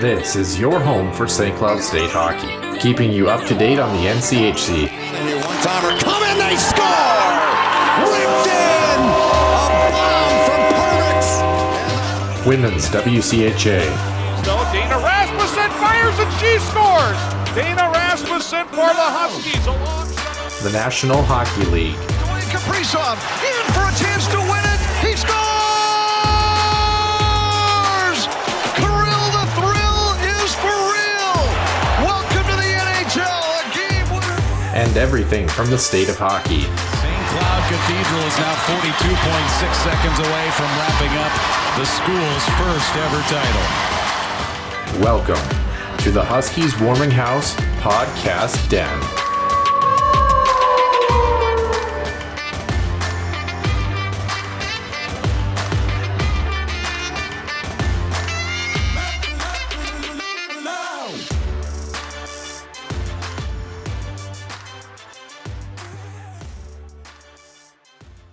This is your home for St. Cloud State hockey, keeping you up to date on the NCHC. One-timer coming, they score! Ripped in! A bomb from Penrose! Women's WCHA. So Dana Rasmussen fires and she scores! Dana Rasmussen for the Huskies alongside The National Hockey League. Dwayne Kaprizov in for a chance to win it! He scores! Kirill, the thrill is for real! Welcome to the NHL, a game winner! And everything from the state of hockey. St. Cloud Cathedral is now 42.6 seconds away from wrapping up the school's first ever title. Welcome to the Huskies Warming House Podcast Den.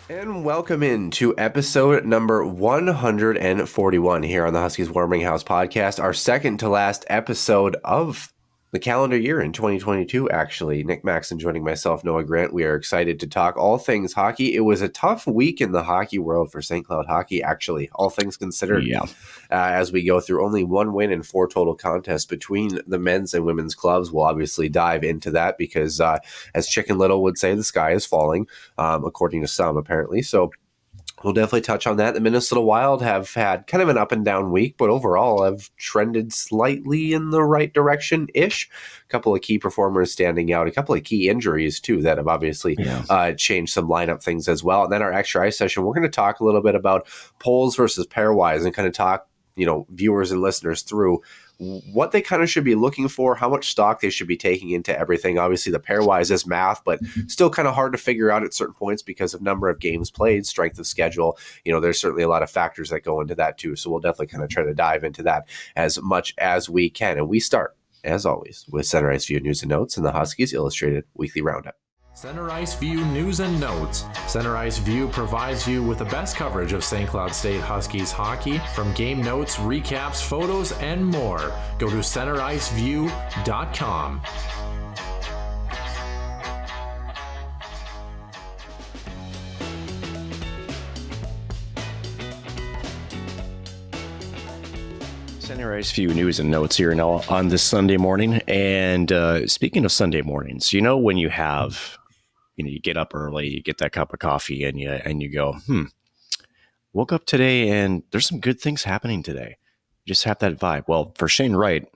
And welcome into episode number 141 here on the Huskies Warming House podcast, our second to last episode of the calendar year in 2022, actually. Nick Maxon joining myself, Noah Grant. We are excited to talk all things hockey. It was a tough week in the hockey world for St. Cloud hockey, actually, all things considered. Yeah. As we go through only one win and 4 total contests between the men's and women's clubs. We'll obviously dive into that because, as Chicken Little would say, the sky is falling, according to some, apparently. So we'll definitely touch on that. The Minnesota Wild have had kind of an up and down week, but overall have trended slightly in the right direction-ish. A couple of key performers standing out, a couple of key injuries, too, that have obviously changed some lineup things as well. And then our extra ice session, we're going to talk a little bit about poles versus pairwise and kind of talk, viewers and listeners through what they kind of should be looking for, how much stock they should be taking into everything. Obviously, the pairwise is math, but still kind of hard to figure out at certain points because of number of games played, strength of schedule. There's certainly a lot of factors that go into that too. So we'll definitely kind of try to dive into that as much as we can. And we start, as always, with Center Ice View News and Notes and the Huskies Illustrated Weekly Roundup. Center Ice View News and Notes. Center Ice View provides you with the best coverage of St. Cloud State Huskies hockey from game notes, recaps, photos, and more. Go to centericeview.com. Center Ice View News and Notes here now on this Sunday morning. And speaking of Sunday mornings, when you have, you get up early, you get that cup of coffee, and you go, woke up today and there's some good things happening today. You just have that vibe. Well, for Shane Wright,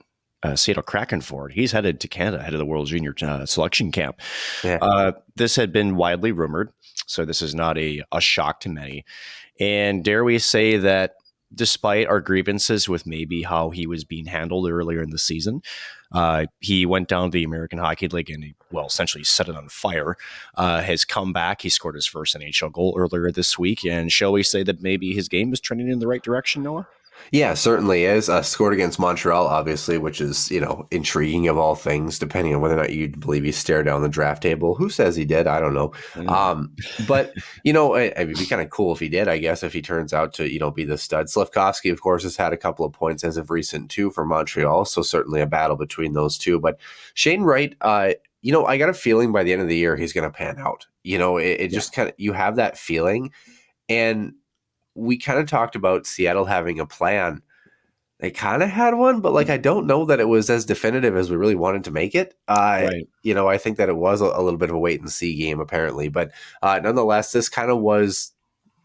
Seattle Krakenford, he's headed to Canada, head of the World Junior Selection Camp. Yeah. This had been widely rumored, so this is not a shock to many. And dare we say that despite our grievances with maybe how he was being handled earlier in the season, he went down to the American Hockey League and essentially set it on fire. Has come back. He scored his first NHL goal earlier this week. And shall we say that maybe his game is trending in the right direction, Noah? Yeah, certainly is. Scored against Montreal, obviously, which is, intriguing of all things, depending on whether or not you believe he stared down the draft table. Who says he did? I don't know. But, it'd be kind of cool if he did, I guess, if he turns out to, be the stud. Slafkovsky, of course, has had a couple of points as of recent, too, for Montreal. So certainly a battle between those two. But Shane Wright, I got a feeling by the end of the year he's going to pan out. It just kind of, you have that feeling. And we kind of talked about Seattle having a plan. They kind of had one, but I don't know that it was as definitive as we really wanted to make it. Right. I think that it was a little bit of a wait and see game apparently, but nonetheless, this kind of was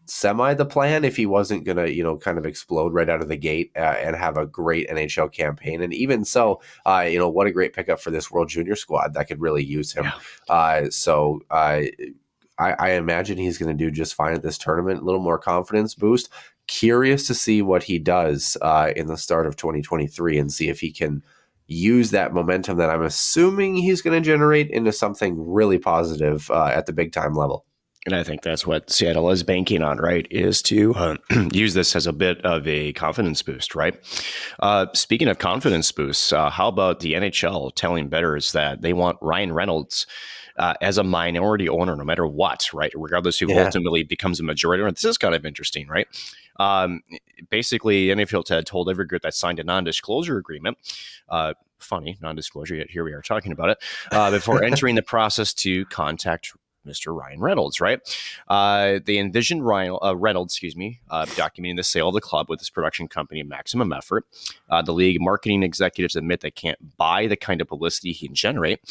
semi the plan if he wasn't going to, kind of explode right out of the gate and have a great NHL campaign. And even so, what a great pickup for this World Junior squad that could really use him. Yeah. I imagine he's going to do just fine at this tournament. A little more confidence boost. Curious to see what he does in the start of 2023 and see if he can use that momentum that I'm assuming he's going to generate into something really positive at the big time level. And I think that's what Seattle is banking on, right? Is to use this as a bit of a confidence boost, right? Speaking of confidence boosts, how about the NHL telling bettors that they want Ryan Reynolds as a minority owner, no matter what, right? Regardless who ultimately becomes a majority owner. This is kind of interesting, right? Basically, NFL had told every group that signed a non-disclosure agreement, funny non-disclosure, yet here we are talking about it, before entering the process to contact Mr. Ryan Reynolds, right? They envisioned Reynolds, documenting the sale of the club with his production company, Maximum Effort. The league marketing executives admit they can't buy the kind of publicity he can generate.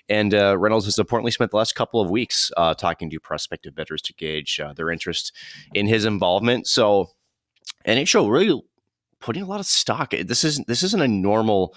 And Reynolds has importantly spent the last couple of weeks talking to prospective bidders to gauge their interest in his involvement. So NHL really putting a lot of stock. This isn't a normal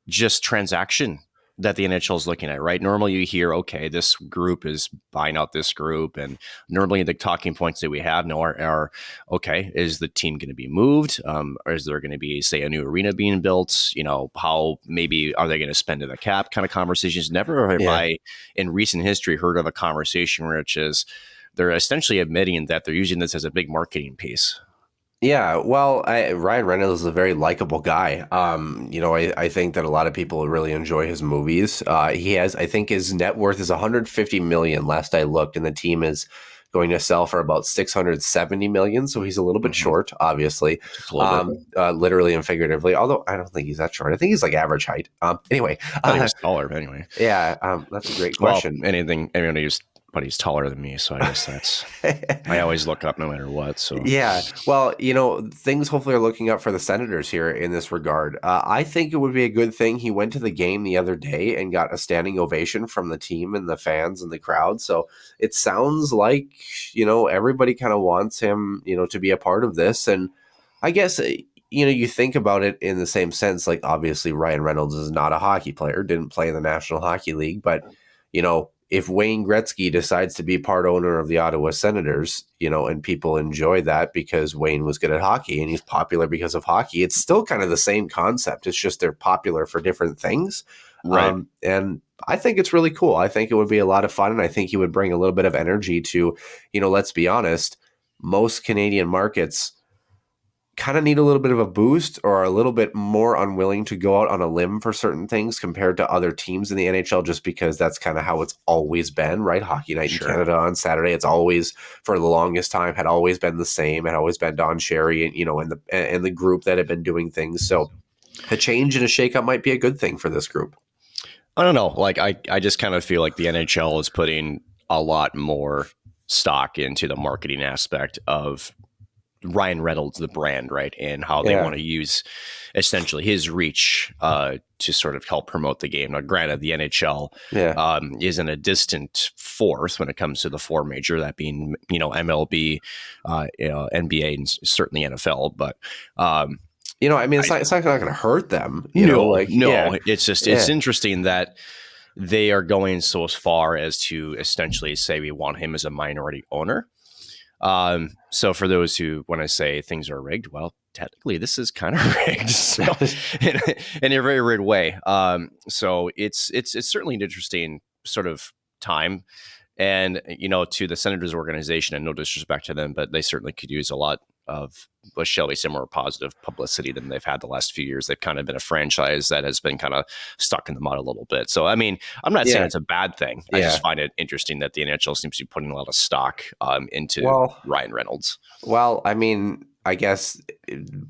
just transaction that the NHL is looking at, right? Normally you hear, okay, this group is buying out this group. And normally the talking points that we have now are okay, is the team going to be moved? Or is there going to be, say, a new arena being built? You know, how maybe are they going to spend to the cap kind of conversations? Never have I, in recent history, heard of a conversation which is they're essentially admitting that they're using this as a big marketing piece. Yeah, well, Ryan Reynolds is a very likable guy. I think that a lot of people really enjoy his movies. I think his net worth is 150 million last I looked, and the team is going to sell for about 670 million. So he's a little bit short, obviously, literally and figuratively. Although I don't think he's that short. I think he's like average height. Anyway, I think he's taller, but anyway. Yeah, that's a great question. Well, anyone who's but he's taller than me, so I guess that's I always look up no matter what. So yeah, well, things hopefully are looking up for the Senators here in this regard. I think it would be a good thing. He went to the game the other day and got a standing ovation from the team and the fans and the crowd. So it sounds like everybody kind of wants him to be a part of this. And I guess you think about it in the same sense. Like obviously Ryan Reynolds is not a hockey player, didn't play in the National Hockey League, but if Wayne Gretzky decides to be part owner of the Ottawa Senators, and people enjoy that because Wayne was good at hockey and he's popular because of hockey, it's still kind of the same concept. It's just they're popular for different things. Right. And I think it's really cool. I think it would be a lot of fun. And I think he would bring a little bit of energy to, let's be honest, most Canadian markets kind of need a little bit of a boost or are a little bit more unwilling to go out on a limb for certain things compared to other teams in the NHL, just because that's kind of how it's always been, right? Hockey night in Canada on Saturday, it's always, for the longest time, had always been the same. It had always been Don Cherry and the group that had been doing things. So a change and a shakeup might be a good thing for this group. I don't know. Like I just kind of feel like the NHL is putting a lot more stock into the marketing aspect of Ryan Reynolds, the brand, right? And how they want to use essentially his reach to sort of help promote the game. Now, granted, the NHL is in a distant fourth when it comes to the four major, that being, MLB, NBA, and certainly NFL. But, it's not going to hurt them. It's just, it's interesting that they are going so far as to essentially say we want him as a minority owner. So for those who, when I say things are rigged, well, technically this is kind of rigged, so in a very weird way. So it's certainly an interesting sort of time, and to the Senators organization, and no disrespect to them, but they certainly could use a lot of, shall we say, more positive publicity than they've had the last few years. They've kind of been a franchise that has been kind of stuck in the mud a little bit. So, I mean, I'm not saying it's a bad thing. I just find it interesting that the NHL seems to be putting a lot of stock into Ryan Reynolds. Well, I mean, I guess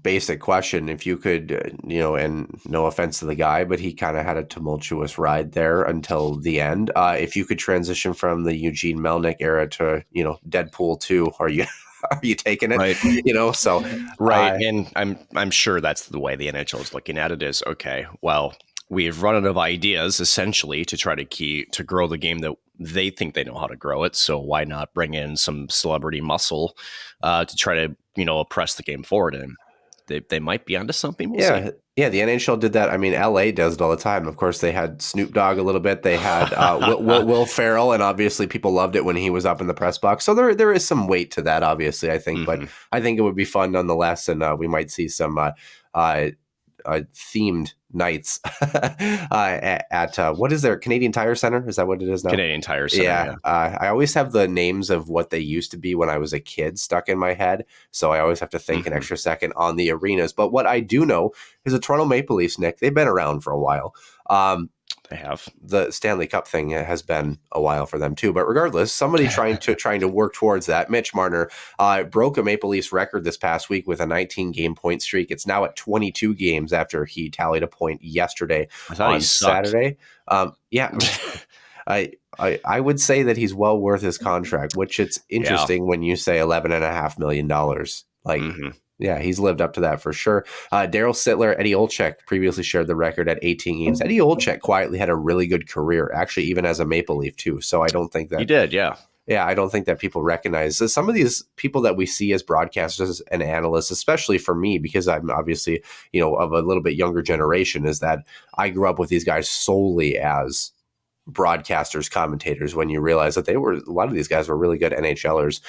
basic question, if you could, and no offense to the guy, but he kind of had a tumultuous ride there until the end. If you could transition from the Eugene Melnyk era to, Deadpool 2, are you taking it? Right. So right. And I'm sure that's the way the NHL is looking at it is, okay, well, we've run out of ideas essentially to try to grow the game that they think they know how to grow it. So why not bring in some celebrity muscle to try to, press the game forward? And they might be onto something. We'll see. Yeah, the NHL did that. I mean, LA does it all the time. Of course, they had Snoop Dogg a little bit. They had Will Ferrell, and obviously people loved it when he was up in the press box. So there is some weight to that, obviously, I think. But I think it would be fun nonetheless, and we might see some themed nights at what is there, Canadian Tire Center? Is that what it is now? Canadian Tire Center. Yeah. I always have the names of what they used to be when I was a kid stuck in my head. So I always have to think an extra second on the arenas. But what I do know is the Toronto Maple Leafs, Nick, they've been around for a while. They have. The Stanley Cup thing has been a while for them too. But regardless, somebody trying to work towards that. Mitch Marner broke a Maple Leafs record this past week with a 19-game point streak. It's now at 22 games after he tallied a point yesterday on Saturday. Yeah. I would say that he's well worth his contract, which it's interesting when you say $11.5 million. Like, yeah, he's lived up to that for sure. Daryl Sittler, Eddie Olczyk previously shared the record at 18 games. Eddie Olczyk quietly had a really good career, actually, even as a Maple Leaf too. So I don't think that he did. Yeah. Yeah, I don't think that people recognize some of these people that we see as broadcasters and analysts, especially for me, because I'm obviously, of a little bit younger generation, is that I grew up with these guys solely as broadcasters, commentators, when you realize that a lot of these guys were really good NHLers.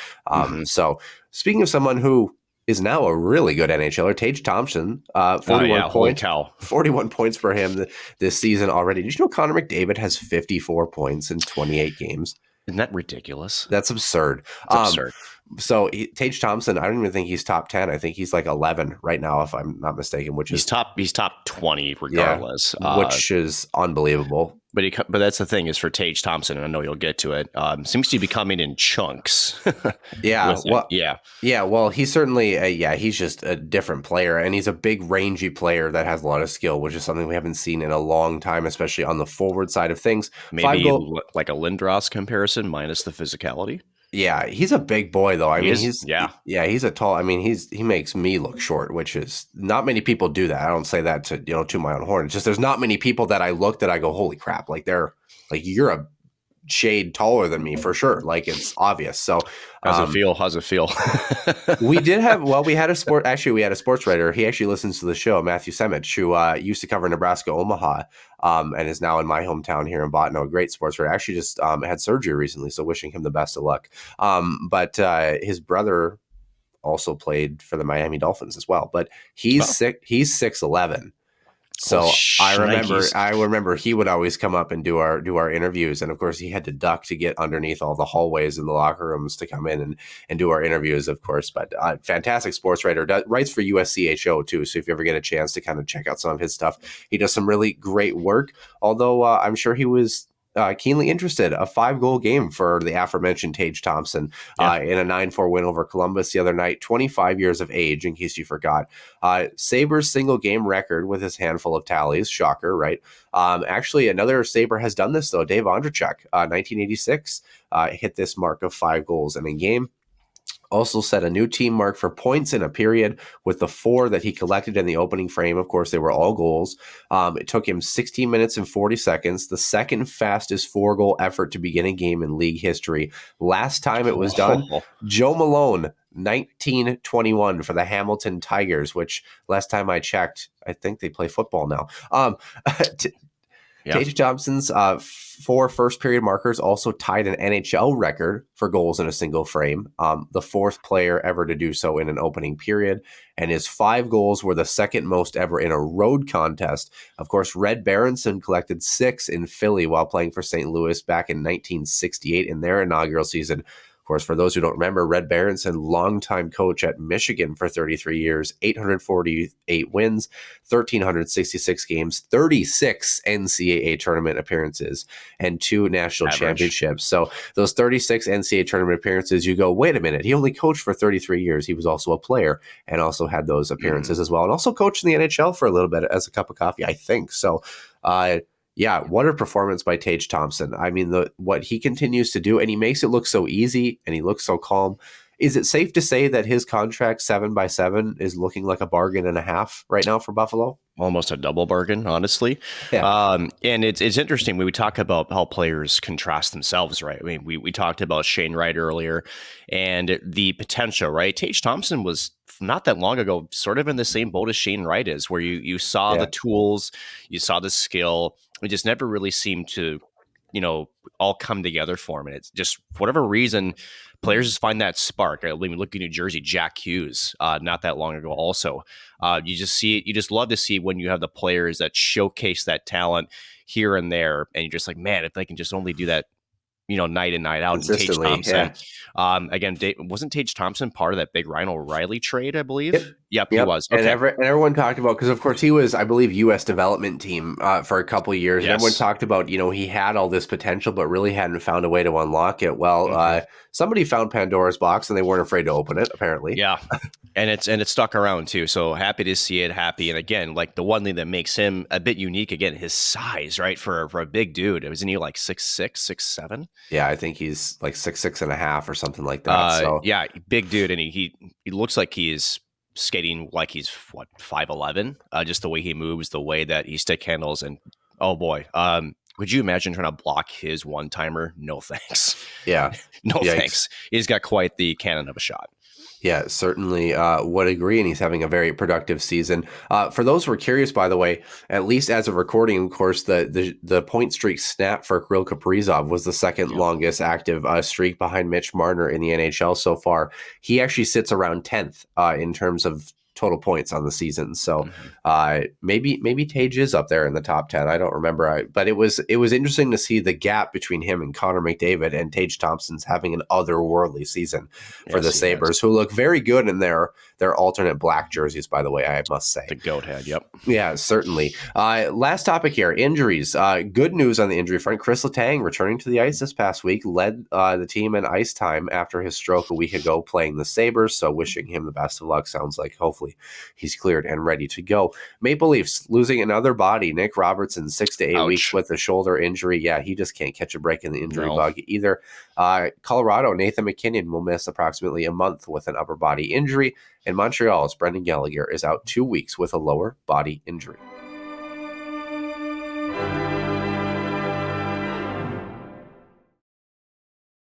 So speaking of someone who is now a really good NHLer, Tage Thompson, 41 points. 41 points for him this season already. Did you know Connor McDavid has 54 points in 28 games? Isn't that ridiculous? That's absurd. It's absurd. So Tage Thompson, I don't even think he's top 10. I think he's like 11 right now, if I'm not mistaken. He's top 20 regardless, which is unbelievable. But that's the thing is for Tage Thompson, and I know you'll get to it. Seems to be coming in chunks. Well, he's certainly he's just a different player, and he's a big, rangy player that has a lot of skill, which is something we haven't seen in a long time, especially on the forward side of things. Maybe like a Lindros comparison minus the physicality. Yeah, he's a big boy though. He's a tall. He makes me look short, which is not many people do that. I don't say that to to my own horn. It's just there's not many people that I look that I go, holy crap, like they're like you're a shade taller than me for sure. Like it's obvious. So how's it feel? we had a sports writer. He actually listens to the show, Matthew Semich, who used to cover Nebraska Omaha, and is now in my hometown here in Botano. A great sports writer. Actually just had surgery recently, so wishing him the best of luck. But his brother also played for the Miami Dolphins as well. But he's 6'11". So I remember he would always come up and do our interviews, and of course he had to duck to get underneath all the hallways in the locker rooms to come in and do our interviews, of course. But fantastic sports writer, writes for WCHA too. So if you ever get a chance to kind of check out some of his stuff, he does some really great work. Although I'm sure he was keenly interested. A 5-goal game for the aforementioned Tage Thompson in a 9-4 win over Columbus the other night. 25 years of age, in case you forgot. Sabres single game record with his handful of tallies. Shocker, right? Actually, another Sabre has done this though. Dave Ondrejczyk, 1986, hit this mark of 5 goals in a game. Also set a new team mark for points in a period with the 4 that he collected in the opening frame. Of course, they were all goals. It took him 16 minutes and 40 seconds, the second fastest 4-goal effort to begin a game in league history. Last time it was done, Joe Malone, 1921 for the Hamilton Tigers, which last time I checked, I think they play football now. Tage Thompson's 4 first-period markers also tied an NHL record for goals in a single frame, the 4th player ever to do so in an opening period, and his 5 goals were the second most ever in a road contest. Of course, Red Berenson collected 6 in Philly while playing for St. Louis back in 1968 in their inaugural season. Of course, for those who don't remember, Red Berenson, longtime coach at Michigan for 33 years, 848 wins, 1,366 games, 36 NCAA tournament appearances, and 2 national championships. So those 36 NCAA tournament appearances, you go, wait a minute, he only coached for 33 years. He was also a player and also had those appearances as well, and also coached in the NHL for a little bit as a cup of coffee, I think. So, what a performance by Tage Thompson. I mean, what he continues to do, and he makes it look so easy, and he looks so calm. Is it safe to say that his contract 7x7 is looking like a bargain and a half right now for Buffalo? Almost a double bargain, honestly. Yeah. And it's interesting when we talk about how players contrast themselves, right? I mean, we talked about Shane Wright earlier and the potential, right? Tage Thompson was not that long ago sort of in the same boat as Shane Wright is, where you saw the tools, you saw the skill. It just never really seemed to all come together for him. And it's just, for whatever reason, players just find that spark. I mean, look at New Jersey, Jack Hughes, not that long ago also. You just love to see when you have the players that showcase that talent here and there. And you're just like, man, if they can just only do that, night in, night out. And Tage Thompson, again, wasn't Tage Thompson part of that big Ryan O'Reilly trade, I believe? Yep, he was. Okay. And everyone talked about, because of course he was, I believe, U.S. development team for a couple of years. Yes. And everyone talked about, he had all this potential, but really hadn't found a way to unlock it. Well, somebody found Pandora's box and they weren't afraid to open it, apparently. Yeah. And it's stuck around too. So happy to see it. And again, like the one thing that makes him a bit unique, again, his size, right? For a big dude. Wasn't he like 6'6", 6'7"? Yeah, I think he's like 6'6.5" or something like that. Yeah, big dude. And he looks like he is skating like he's 5'11", just the way he moves, the way that he stick handles, and oh boy, could you imagine trying to block his one-timer? No thanks. Yeah. No thanks. He's got quite the cannon of a shot. Yeah, certainly would agree, and he's having a very productive season. For those who are curious, by the way, at least as of recording, of course, the point streak snap for Kirill Kaprizov was the second longest active streak behind Mitch Marner in the NHL so far. He actually sits around 10th in terms of total points on the season. So maybe Tage is up there in the top 10. I don't remember. But it was interesting to see the gap between him and Connor McDavid, and Tage Thompson's having an otherworldly season for the Sabres, who look very good in their alternate black jerseys, by the way, I must say. The goat head, yep. Yeah, certainly. Last topic here, injuries. Good news on the injury front. Chris Letang returning to the ice this past week, led the team in ice time after his stroke a week ago playing the Sabres, so wishing him the best of luck. Sounds like hopefully he's cleared and ready to go. Maple Leafs losing another body. Nick Robertson, 6 to 8 weeks with a shoulder injury. Yeah, he just can't catch a break in the injury bug either. Colorado, Nathan McKinnon will miss approximately a month with an upper body injury. And Montreal's Brendan Gallagher is out 2 weeks with a lower body injury.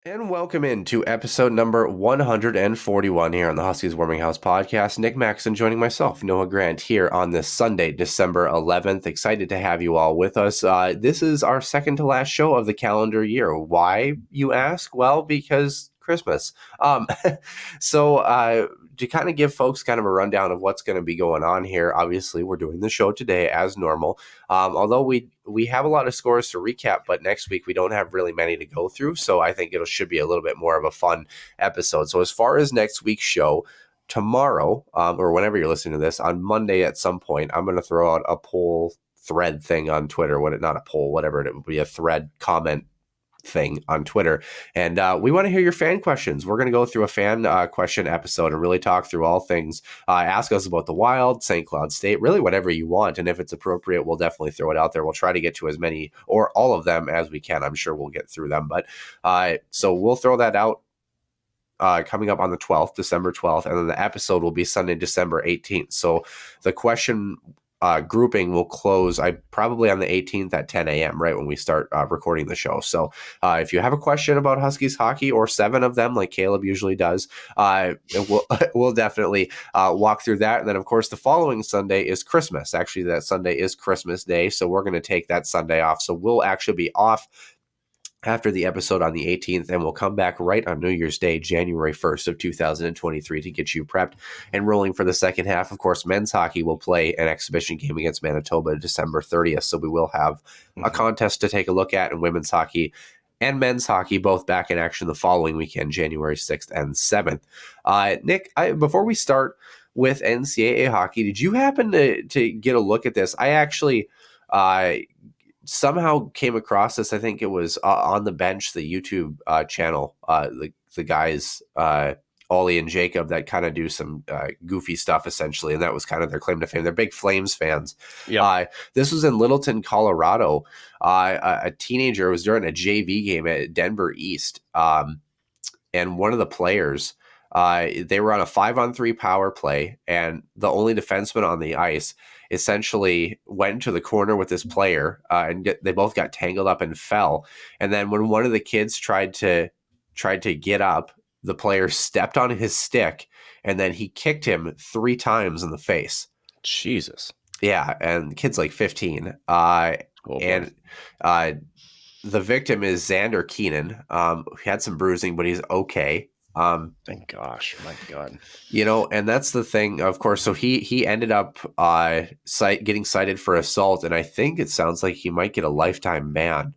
And welcome into episode number 141 here on the Huskies Warming House podcast. Nick Maxon joining myself, Noah Grant, here on this Sunday, December 11th. Excited to have you all with us. This is our second to last show of the calendar year. Why, you ask? Well, because Christmas. So to kind of give folks kind of a rundown of what's going to be going on here, obviously we're doing the show today as normal. Although we have a lot of scores to recap, but next week we don't have really many to go through. So I think it should be a little bit more of a fun episode. So as far as next week's show, tomorrow, or whenever you're listening to this, on Monday at some point, I'm going to throw out a poll thread thing on Twitter. Not a poll, whatever, it would be a thread comment thing on Twitter, and we want to hear your fan questions. We're going to go through a fan question episode and really talk through all things. Ask us about the Wild, St. Cloud State, really whatever you want, and if it's appropriate, we'll definitely throw it out there. We'll try to get to as many or all of them as we can. I'm sure we'll get through them, but so we'll throw that out coming up on the 12th, December 12th, and then the episode will be Sunday, December 18th. So the question grouping will close probably on the 18th at 10 a.m. right when we start recording the show. So if you have a question about Huskies hockey, or 7 of them like Caleb usually does, we'll definitely walk through that. And then of course the following Sunday is Christmas. Actually, that Sunday is Christmas Day, so we're going to take that Sunday off. So we'll actually be off after the episode on the 18th, and we'll come back right on New Year's Day, January 1st of 2023, to get you prepped and rolling for the second half. Of course, men's hockey will play an exhibition game against Manitoba December 30th, so we will have a contest to take a look at, and women's hockey and men's hockey both back in action the following weekend, January 6th and 7th. Nick, before we start with NCAA hockey, did you happen to get a look at this? I actually somehow came across this. I think it was on the bench, the YouTube channel, the guys, Ollie and Jacob, that kind of do some goofy stuff essentially. And that was kind of their claim to fame. They're big Flames fans. Yep. This was in Littleton, Colorado. A teenager was during a JV game at Denver East. And one of the players, they were on a 5-on-3 power play, and the only defenseman on the ice essentially went to the corner with this player, and they both got tangled up and fell. And then when one of the kids tried to get up, the player stepped on his stick, and then he kicked him 3 times in the face. Jesus. Yeah, and the kid's like 15. the victim is Xander Keenan. He had some bruising, but he's okay. Thank gosh, my God. And that's the thing, of course. So he ended up getting cited for assault, and I think it sounds like he might get a lifetime ban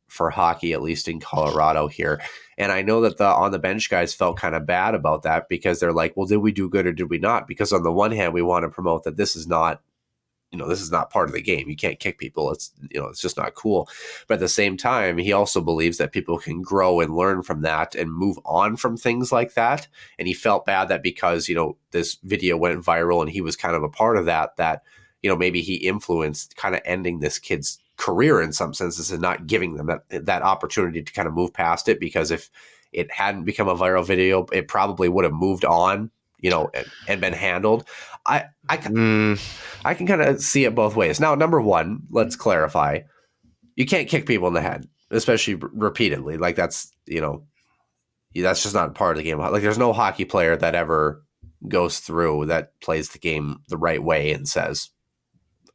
for hockey, at least in Colorado here. And I know that the on the bench guys felt kind of bad about that because they're like, well, did we do good or did we not? Because on the one hand, we want to promote that this is not part of the game. You can't kick people. It's just not cool. But at the same time, he also believes that people can grow and learn from that and move on from things like that. And he felt bad that because, this video went viral and he was kind of a part of that, maybe he influenced kind of ending this kid's career in some senses and not giving them that opportunity to kind of move past it, because if it hadn't become a viral video, it probably would have moved on, and been handled. I can kind of see it both ways. Now, number one, let's clarify. You can't kick people in the head, especially repeatedly. Like that's just not part of the game. Like there's no hockey player that ever goes through that plays the game the right way and says,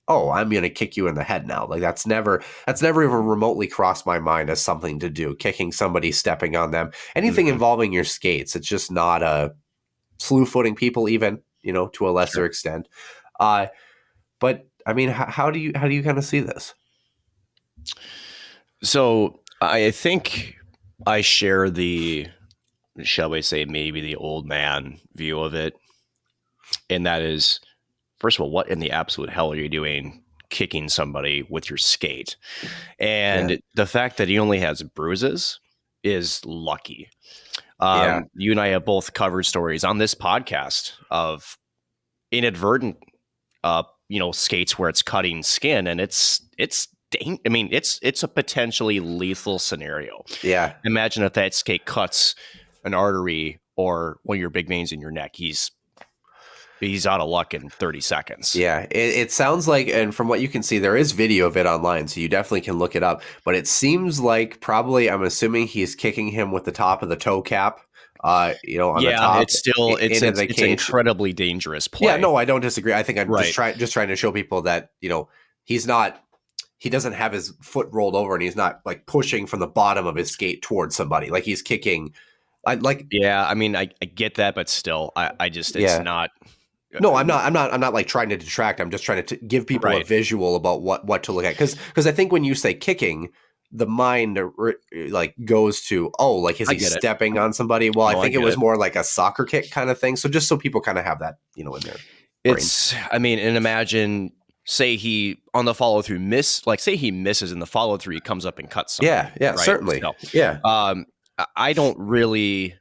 oh, I'm going to kick you in the head now. Like that's never even remotely crossed my mind as something to do. Kicking somebody, stepping on them, anything involving your skates. It's just not a slew footing people, even, to a lesser extent. But I mean, how do you kind of see this? So I think I share shall we say, maybe the old man view of it. And that is, first of all, what in the absolute hell are you doing kicking somebody with your skate? And the fact that he only has bruises is lucky. You and I have both covered stories on this podcast of inadvertent, skates where it's cutting skin, and it's a potentially lethal scenario. Yeah. Imagine if that skate cuts an artery or one of your big veins in your neck. He's out of luck in 30 seconds. Yeah, it sounds like, and from what you can see, there is video of it online, so you definitely can look it up. But it seems like probably, I'm assuming he's kicking him with the top of the toe cap. On the top. It's incredibly dangerous play. Yeah, no, I don't disagree. I think I'm just trying to show people that he doesn't have his foot rolled over and he's not like pushing from the bottom of his skate towards somebody. Like he's kicking. I get that, but still, it's not. No, I'm not like trying to detract. I'm just trying to give people a visual about what to look at. Because I think when you say kicking, the mind like goes to, is he stepping on somebody? Well, I think it was more like a soccer kick kind of thing. So just so people kind of have that, in their brain. And imagine, say he on the follow through say he misses in the follow through, he comes up and cuts something. Yeah, right? Certainly. So, yeah. I don't really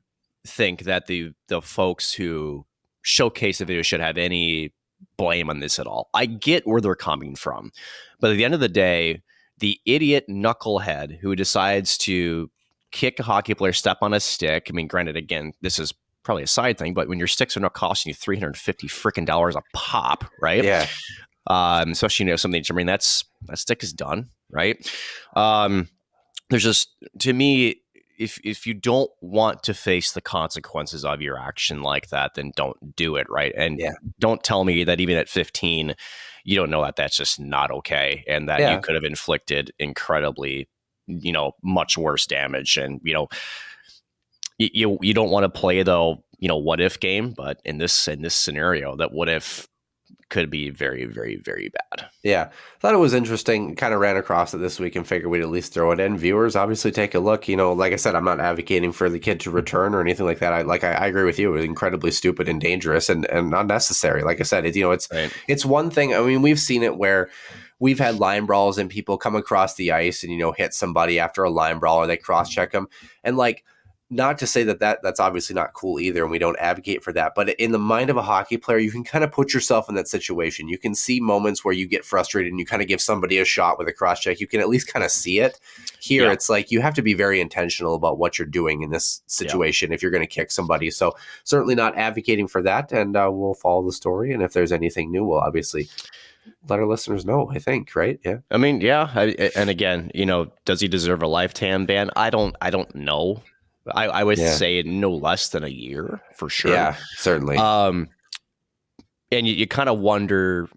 think that the folks who showcase the video should have any blame on this at all. I get where they're coming from, but at the end of the day, the idiot knucklehead who decides to kick a hockey player, step on a stick. I mean, granted, again, this is probably a side thing, but when your sticks are not costing you $350 freaking a pop, right? Yeah. Especially something. I mean, that stick is done, right? There's just, to me, if you don't want to face the consequences of your action like that, then don't do it, right? And don't tell me that even at 15, you don't know that that's just not okay, and that you could have inflicted incredibly, much worse damage. And you don't want to play the what if game, but in this scenario, that what if could be very, very, very bad. Yeah. Thought it was interesting. Kind of ran across it this week and figured we'd at least throw it in. Viewers, obviously take a look. Like I said, I'm not advocating for the kid to return or anything like that. I agree with you. It was incredibly stupid and dangerous and unnecessary. Like I said, it's one thing. I mean, we've seen it where we've had line brawls and people come across the ice and, hit somebody after a line brawl or they cross check them. And not to say that's obviously not cool either, and we don't advocate for that. But in the mind of a hockey player, you can kind of put yourself in that situation. You can see moments where you get frustrated and you kind of give somebody a shot with a cross check. You can at least kind of see it. Here, it's like you have to be very intentional about what you're doing in this situation if you're going to kick somebody. So certainly not advocating for that, and we'll follow the story. And if there's anything new, we'll obviously let our listeners know, I think, right? Yeah. I mean, and again, does he deserve a lifetime ban? I don't know. I would say no less than a year for sure. Yeah, certainly. And you kind of wonder,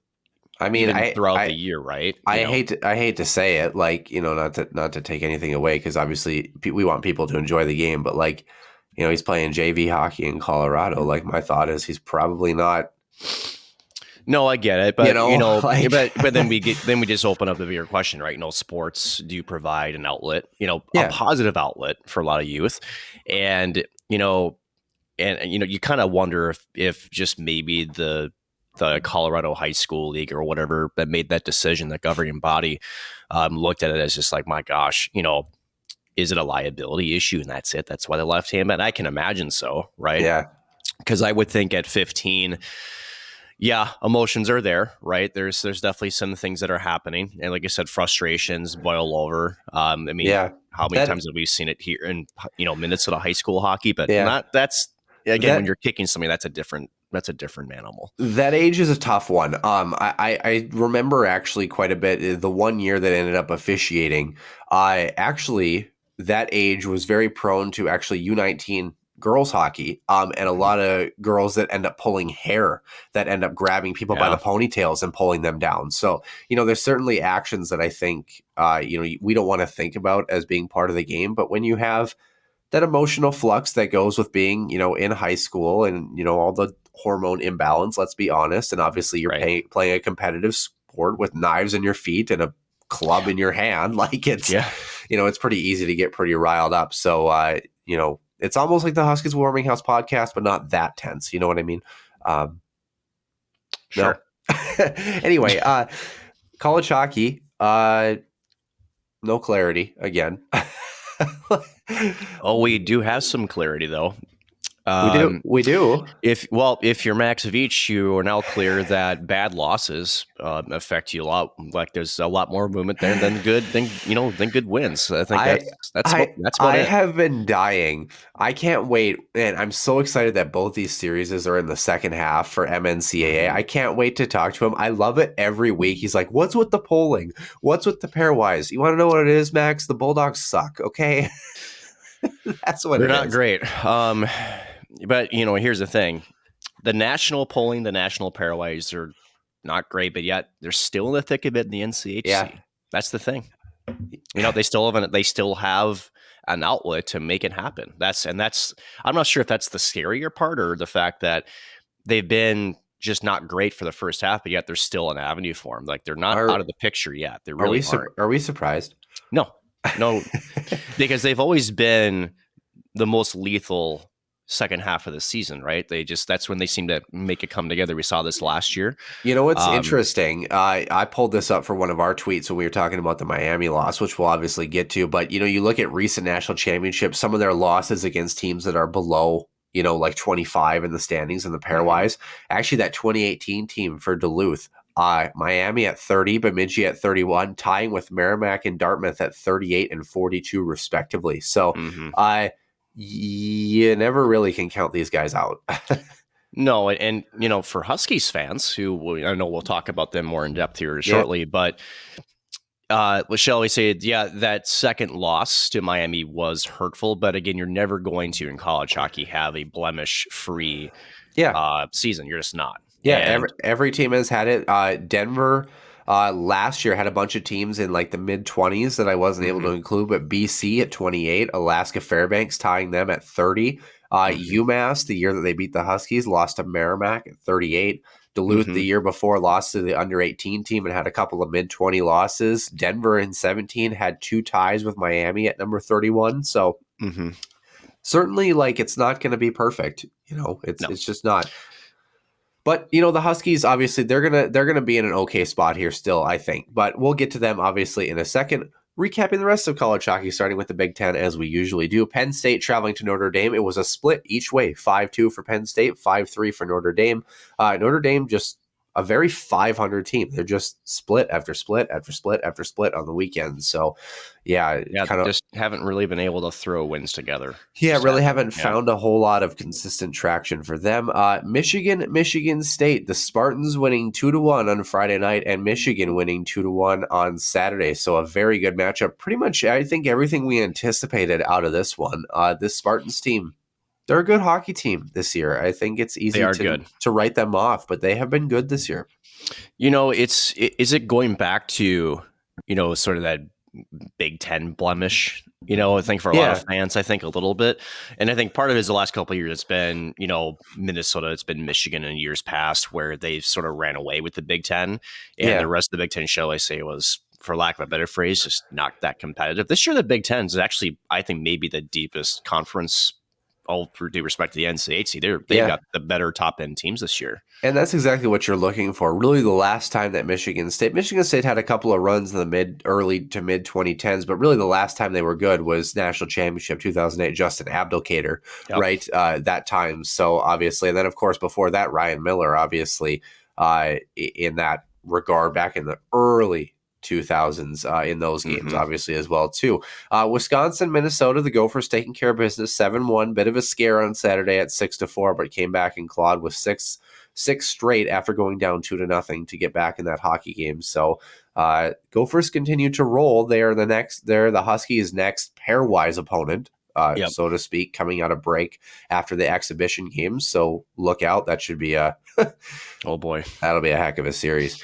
I mean, even throughout the year, right? I hate to say it, like, not to take anything away, because obviously we want people to enjoy the game, but like, he's playing JV hockey in Colorado. Like, my thought is he's probably not. No, I get it, but like, but then we just open up the bigger question, right? Sports do provide an outlet, a positive outlet for a lot of youth, and you kind of wonder if just maybe the Colorado High School League or whatever that made that decision, the governing body, looked at it as just like, my gosh, is it a liability issue? And that's it. That's why they left him. And I can imagine so, right? Yeah. Because I would think at 15, emotions are there, right? There's definitely some things that are happening. And like I said, frustrations boil over. How many times have we seen it here in, Minnesota high school hockey? But when you're kicking somebody, that's a different animal. That age is a tough one. I remember actually quite a bit the one year that I ended up officiating. That age was very prone to actually U19 girls hockey, and a lot of girls that end up pulling hair, that end up grabbing people by the ponytails and pulling them down. So, there's certainly actions that I think, we don't want to think about as being part of the game. But when you have that emotional flux that goes with being, in high school and, all the hormone imbalance, let's be honest. And obviously you're playing a competitive sport with knives in your feet and a club in your hand. Like it's pretty easy to get pretty riled up. So, it's almost like the Huskies Warming House podcast, but not that tense. You know what I mean? Sure. No. Anyway, college hockey, no clarity again. Oh, we do have some clarity though. We do. If you're Max Veach, you are now clear that bad losses affect you a lot. Like there's a lot more movement there than good wins. I think that's what I have been dying. I can't wait, and I'm so excited that both these series are in the second half for MNCAA. I can't wait to talk to him. I love it every week. He's like, "What's with the polling? What's with the pairwise? You want to know what it is, Max? The Bulldogs suck." Okay, that's what they're not great. But, here's the thing. The national polling, the national pairwise are not great, but yet they're still in the thick of it in the NCHC. Yeah. That's the thing. They still have an outlet to make it happen. I'm not sure if that's the scarier part or the fact that they've been just not great for the first half, but yet there's still an avenue for them. Like they're not out of the picture yet. They really aren't. Are we surprised? No, because they've always been the most lethal second half of the season, right? That's when they seem to make it come together. We saw this last year. You know what's interesting? I pulled this up for one of our tweets when we were talking about the Miami loss, which we'll obviously get to. But you look at recent national championships, some of their losses against teams that are below, like 25 in the standings in the pairwise. Actually, that 2018 team for Duluth, Miami at 30, Bemidji at 31, tying with Merrimack and Dartmouth at 38 and 42 respectively. So, you never really can count these guys out. No, and for Huskies fans, who I know we'll talk about them more in depth here shortly, but shall we say, that second loss to Miami was hurtful. But again, you're never going to in college hockey have a blemish-free season. You're just not. Yeah, every team has had it. Denver last year had a bunch of teams in like the mid-20s that I wasn't able to include, but BC at 28, Alaska Fairbanks tying them at 30. UMass, the year that they beat the Huskies, lost to Merrimack at 38. Duluth the year before lost to the under-18 team and had a couple of mid-20 losses. Denver in 17 had 2 ties with Miami at number 31. So certainly, like, it's not going to be perfect. It's just not. But, the Huskies, obviously, they're gonna be in an okay spot here still, I think. But we'll get to them, obviously, in a second. Recapping the rest of college hockey, starting with the Big Ten, as we usually do. Penn State traveling to Notre Dame. It was a split each way, 5-2 for Penn State, 5-3 for Notre Dame. Notre Dame just a very 500 team. They're just split after split after split after split on the weekend. So, just haven't really been able to throw wins together. Yeah, really haven't found a whole lot of consistent traction for them. Michigan State, the Spartans winning 2-1 on Friday night, and Michigan winning 2-1 on Saturday. So a very good matchup. Pretty much, I think everything we anticipated out of this one. This Spartans team, they're a good hockey team this year. I think it's easy to write them off, but they have been good this year. Is it going back to, sort of that Big Ten blemish? I think for a lot of fans, I think a little bit. And I think part of it is the last couple of years, it's been, Minnesota, it's been Michigan in years past where they've sort of ran away with the Big Ten. And the rest of the Big Ten, shall I say, was, for lack of a better phrase, just not that competitive. This year, the Big Ten is actually, I think, maybe the deepest conference, all through due respect to the NCHC. They've got the better top end teams this year. And that's exactly what you're looking for. Really, the last time that Michigan State had a couple of runs in the early to mid 2010s, but really the last time they were good was National Championship 2008, Justin Abdelkader, right? That time. So obviously, and then of course before that, Ryan Miller, obviously, in that regard, back in the early 2000s in those games, obviously, as well, too. Wisconsin, Minnesota, the Gophers taking care of business 7-1. Bit of a scare on Saturday at 6-4, but came back and clawed with six straight after going down 2-0 to get back in that hockey game. So Gophers continue to roll. They're the Huskies' next pairwise opponent, so to speak, coming out of break after the exhibition games. So look out. That should be oh boy, that'll be a heck of a series.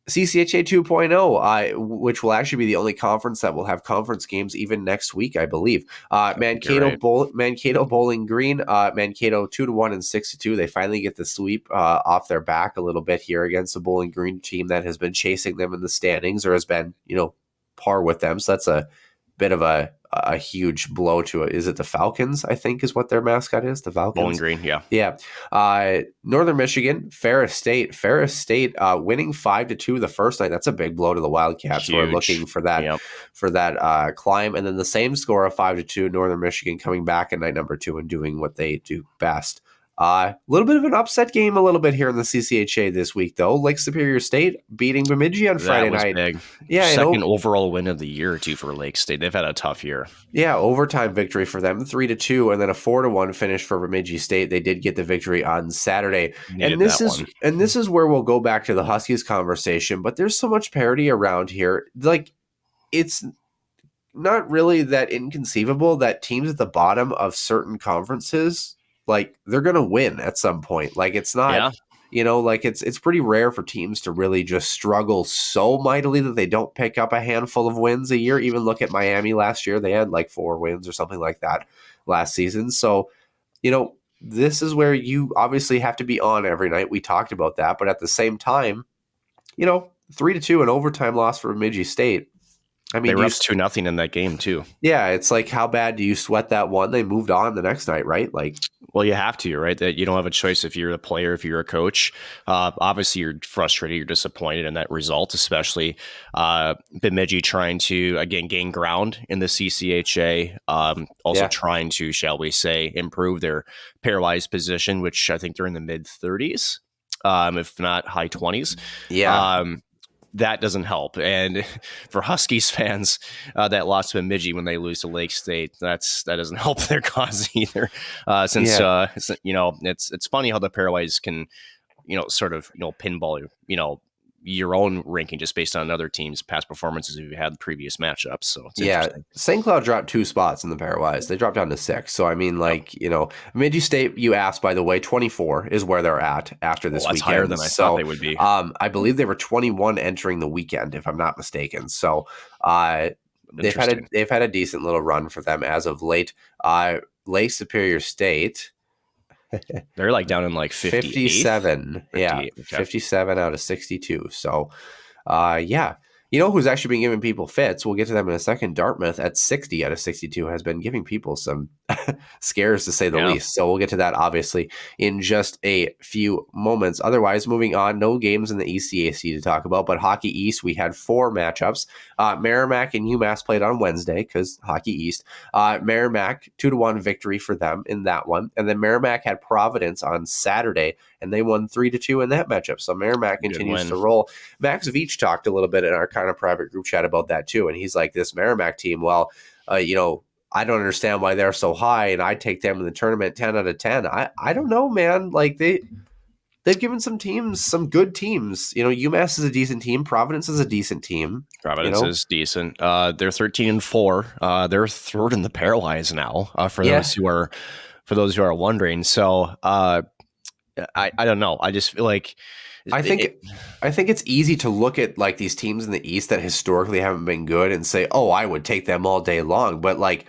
CCHA 2.0, which will actually be the only conference that will have conference games even next week, I believe. Mankato Bowling Green, Mankato 2-1 and 6-2. They finally get the sweep off their back a little bit here against the Bowling Green team that has been chasing them in the standings or has been, par with them. So that's a bit of a huge blow to it. Is it the Falcons, I think is what their mascot is? The Falcons? Bowling Green, yeah. Yeah. Northern Michigan, Ferris State winning 5-2 the first night. That's a big blow to the Wildcats who are looking for that climb. And then the same score of 5-2, Northern Michigan coming back in night number 2 and doing what they do best. A little bit of an upset game a little bit here in the CCHA this week, though. Lake Superior State beating Bemidji on Friday night. Big. Yeah, second overall win of the year, too, for Lake State. They've had a tough year. Yeah, overtime victory for them, 3-2, and then a 4-1 finish for Bemidji State. They did get the victory on Saturday. And this is where we'll go back to the Huskies conversation, but there's so much parity around here. Like, it's not really that inconceivable that teams at the bottom of certain conferences, like, they're going to win at some point. Like, it's not, it's pretty rare for teams to really just struggle so mightily that they don't pick up a handful of wins a year. Even look at Miami last year. They had like 4 wins or something like that last season. So, this is where you obviously have to be on every night. We talked about that. But at the same time, 3-2 an overtime loss for Bemidji State. I mean, they were up 2-0 in that game too. Yeah, it's like, how bad do you sweat that one? They moved on the next night, right? Like, well, you have to, right? That you don't have a choice if you're a player, if you're a coach. Obviously, you're frustrated, you're disappointed in that result, especially Bemidji trying to again gain ground in the CCHA. Trying to, shall we say, improve their pairwise position, which I think they're in the mid 30s, if not high 20s. Yeah. That doesn't help. And for Huskies fans, that loss to Bemidji when they lose to Lake State, that doesn't help their cause either. It's funny how the pairwise can, pinball, your own ranking just based on other teams' past performances if you had previous matchups. So it's St. Cloud dropped 2 spots in the pairwise. They dropped down to 6. So I mean, Bemidji State, you asked, by the way, 24 is where they're at after this weekend. Higher than I thought they would be. I believe they were 21 entering the weekend, if I'm not mistaken. So they've had a decent little run for them as of late. Lake Superior State. They're like down in like 57. 57 out of 62. So, who's actually been giving people fits? We'll get to them in a second. Dartmouth at 60 out of 62 has been giving people some scares, to say the least. So we'll get to that, obviously, in just a few moments. Otherwise, moving on, no games in the ECAC to talk about, but Hockey East, we had 4 matchups. Merrimack and UMass played on Wednesday because Hockey East. Merrimack, 2-1 victory for them in that one. And then Merrimack had Providence on Saturday, and they won 3-2 in that matchup. So Merrimack continues to roll. Max Veach talked a little bit in our kind of private group chat about that too. And he's like, this Merrimack team, I don't understand why they're so high, and I take them in the tournament 10 out of 10. I don't know, man. Like, they they've given some teams, some good teams. UMass is a decent team. Providence is a decent team. Providence is decent. They're 13-4. They're third in the pairwise now. For those who are wondering. So I don't know. I just feel like I think it's easy to look at like these teams in the East that historically haven't been good and say, "Oh, I would take them all day long." But like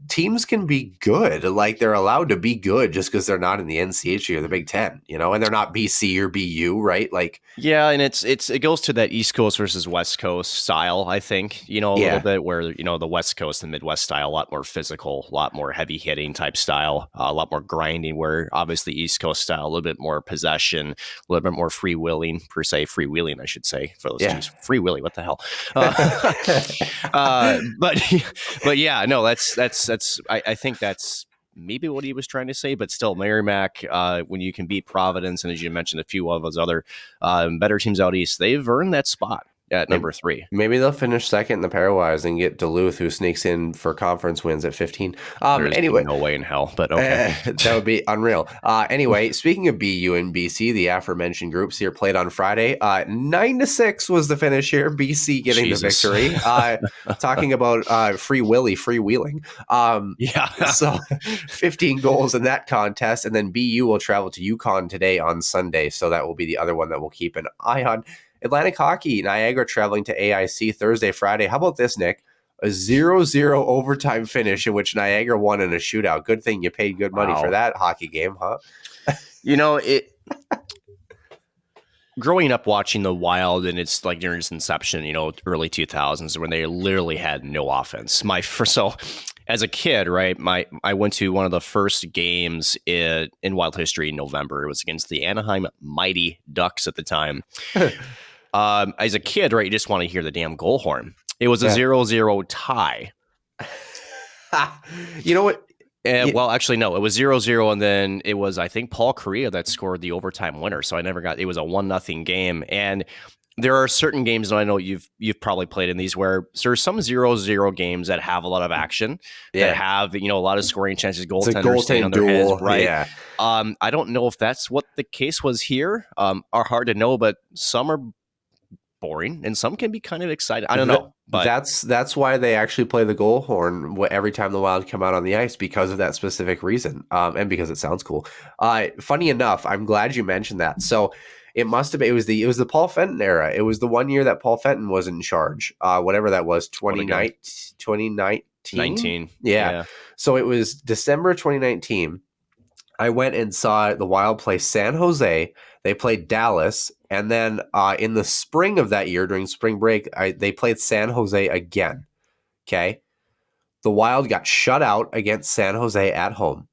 teams can be good. Like they're allowed to be good just because they're not in the NCHC or the Big Ten, and they're not BC or BU, right? Like, yeah, and it goes to that East Coast versus West Coast style. I think little bit where the West Coast and Midwest style, a lot more physical, a lot more heavy hitting type style, a lot more grinding. Where obviously East Coast style, a little bit more possession, a little bit more freewheeling, I should say. For those teams, freewheeling, what the hell? But yeah, no, that's. I think that's maybe what he was trying to say, but still, Merrimack, when you can beat Providence, and as you mentioned, a few of those other better teams out east, they've earned that spot at number 3. Maybe they'll finish second in the pairwise and get Duluth, who sneaks in for conference wins at 15. Anyway, no way in hell, but okay. That would be unreal. Anyway, speaking of BU and BC, the aforementioned groups here played on Friday. 9-6 was the finish here. BC getting the victory. Talking about freewheeling. So 15 goals in that contest, and then BU will travel to UConn today on Sunday. So that will be the other one that we'll keep an eye on. Atlantic Hockey, Niagara traveling to AIC Thursday, Friday. How about this, Nick? A 0-0 overtime finish in which Niagara won in a shootout. Good thing you paid good money for that hockey game, huh? Growing up watching the Wild, and it's like during its inception, early 2000s, when they literally had no offense. So as a kid, right, I went to one of the first games in Wild history in November. It was against the Anaheim Mighty Ducks at the time. As a kid, right, you just want to hear the damn goal horn. It was a 0-0 tie. You know what? Well, actually, no. It was 0-0, and then it was, I think, Paul Correa that scored the overtime winner. So it was a 1-0 game. And there are certain games, and I know you've probably played in these, where there's some 0-0 games that have a lot of action, that have a lot of scoring chances, goaltenders staying on their heads, right? Yeah. I don't know if that's what the case was here. Are hard to know, but some are boring and some can be kind of exciting. I don't know. But that's why they actually play the goal horn every time the Wild come out on the ice, because of that specific reason, and because it sounds cool. Funny enough, I'm glad you mentioned that. So it must have been, it was the Paul Fenton era. It was the one year that Paul Fenton was in charge, whatever that was, 2019. Yeah. So it was December 2019. I went and saw the Wild play San Jose. They played Dallas, and then in the spring of that year, during spring break, they played San Jose again. Okay, the Wild got shut out against San Jose at home.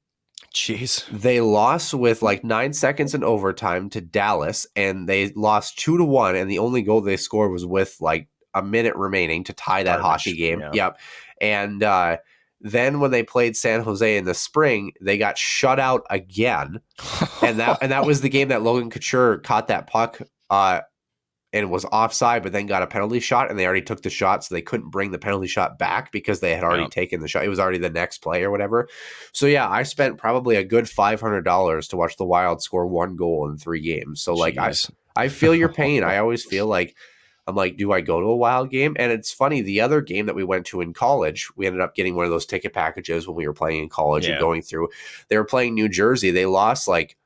Jeez, they lost with like 9 seconds in overtime to Dallas, and they lost 2-1. And the only goal they scored was with like a minute remaining to tie that hockey game. Yeah. Yep, and then when they played San Jose in the spring, they got shut out again. and that was the game that Logan Couture caught that puck and was offside, but then got a penalty shot, and they already took the shot, so they couldn't bring the penalty shot back because they had already taken the shot. It was already the next play or whatever. So yeah, I spent probably a good $500 to watch the Wild score 1 goal in 3 games. So like I feel your pain. I always feel like, I'm like, do I go to a Wild game? And it's funny, the other game that we went to in college, we ended up getting one of those ticket packages when we were playing in college and going through. They were playing New Jersey. They lost like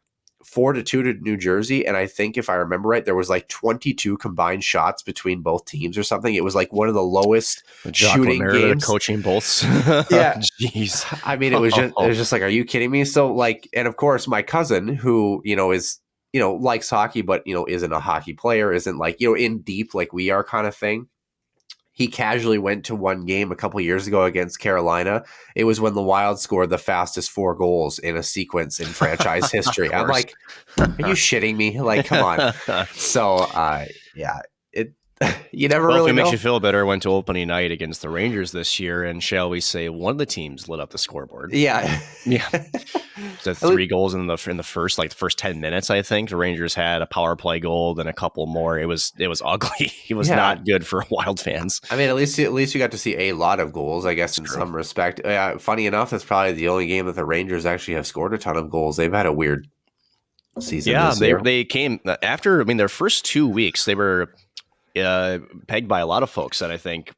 4-2 to New Jersey. And I think if I remember right, there was like 22 combined shots between both teams or something. It was like one of the lowest shooting games. Coaching both. Yeah. Jeez. I mean, it was just like, are you kidding me? So like, and of course my cousin who, is, likes hockey, but, isn't a hockey player, isn't like, in deep like we are kind of thing. He casually went to one game a couple years ago against Carolina. It was when the Wild scored the fastest 4 goals in a sequence in franchise history. I'm like, are you shitting me? Like, come on. So, yeah, you never really know. It makes you feel better. Went to opening night against the Rangers this year, and shall we say, one of the teams lit up the scoreboard. Yeah. So 3 goals in the first 10 minutes. I think the Rangers had a power play goal, then a couple more. It was ugly. It was not good for Wild fans. I mean, at least you got to see a lot of goals, I guess, in some respect. Funny enough, that's probably the only game that the Rangers actually have scored a ton of goals. They've had a weird season Yeah, this year. they came after. I mean, their first 2 weeks, they were pegged by a lot of folks that I think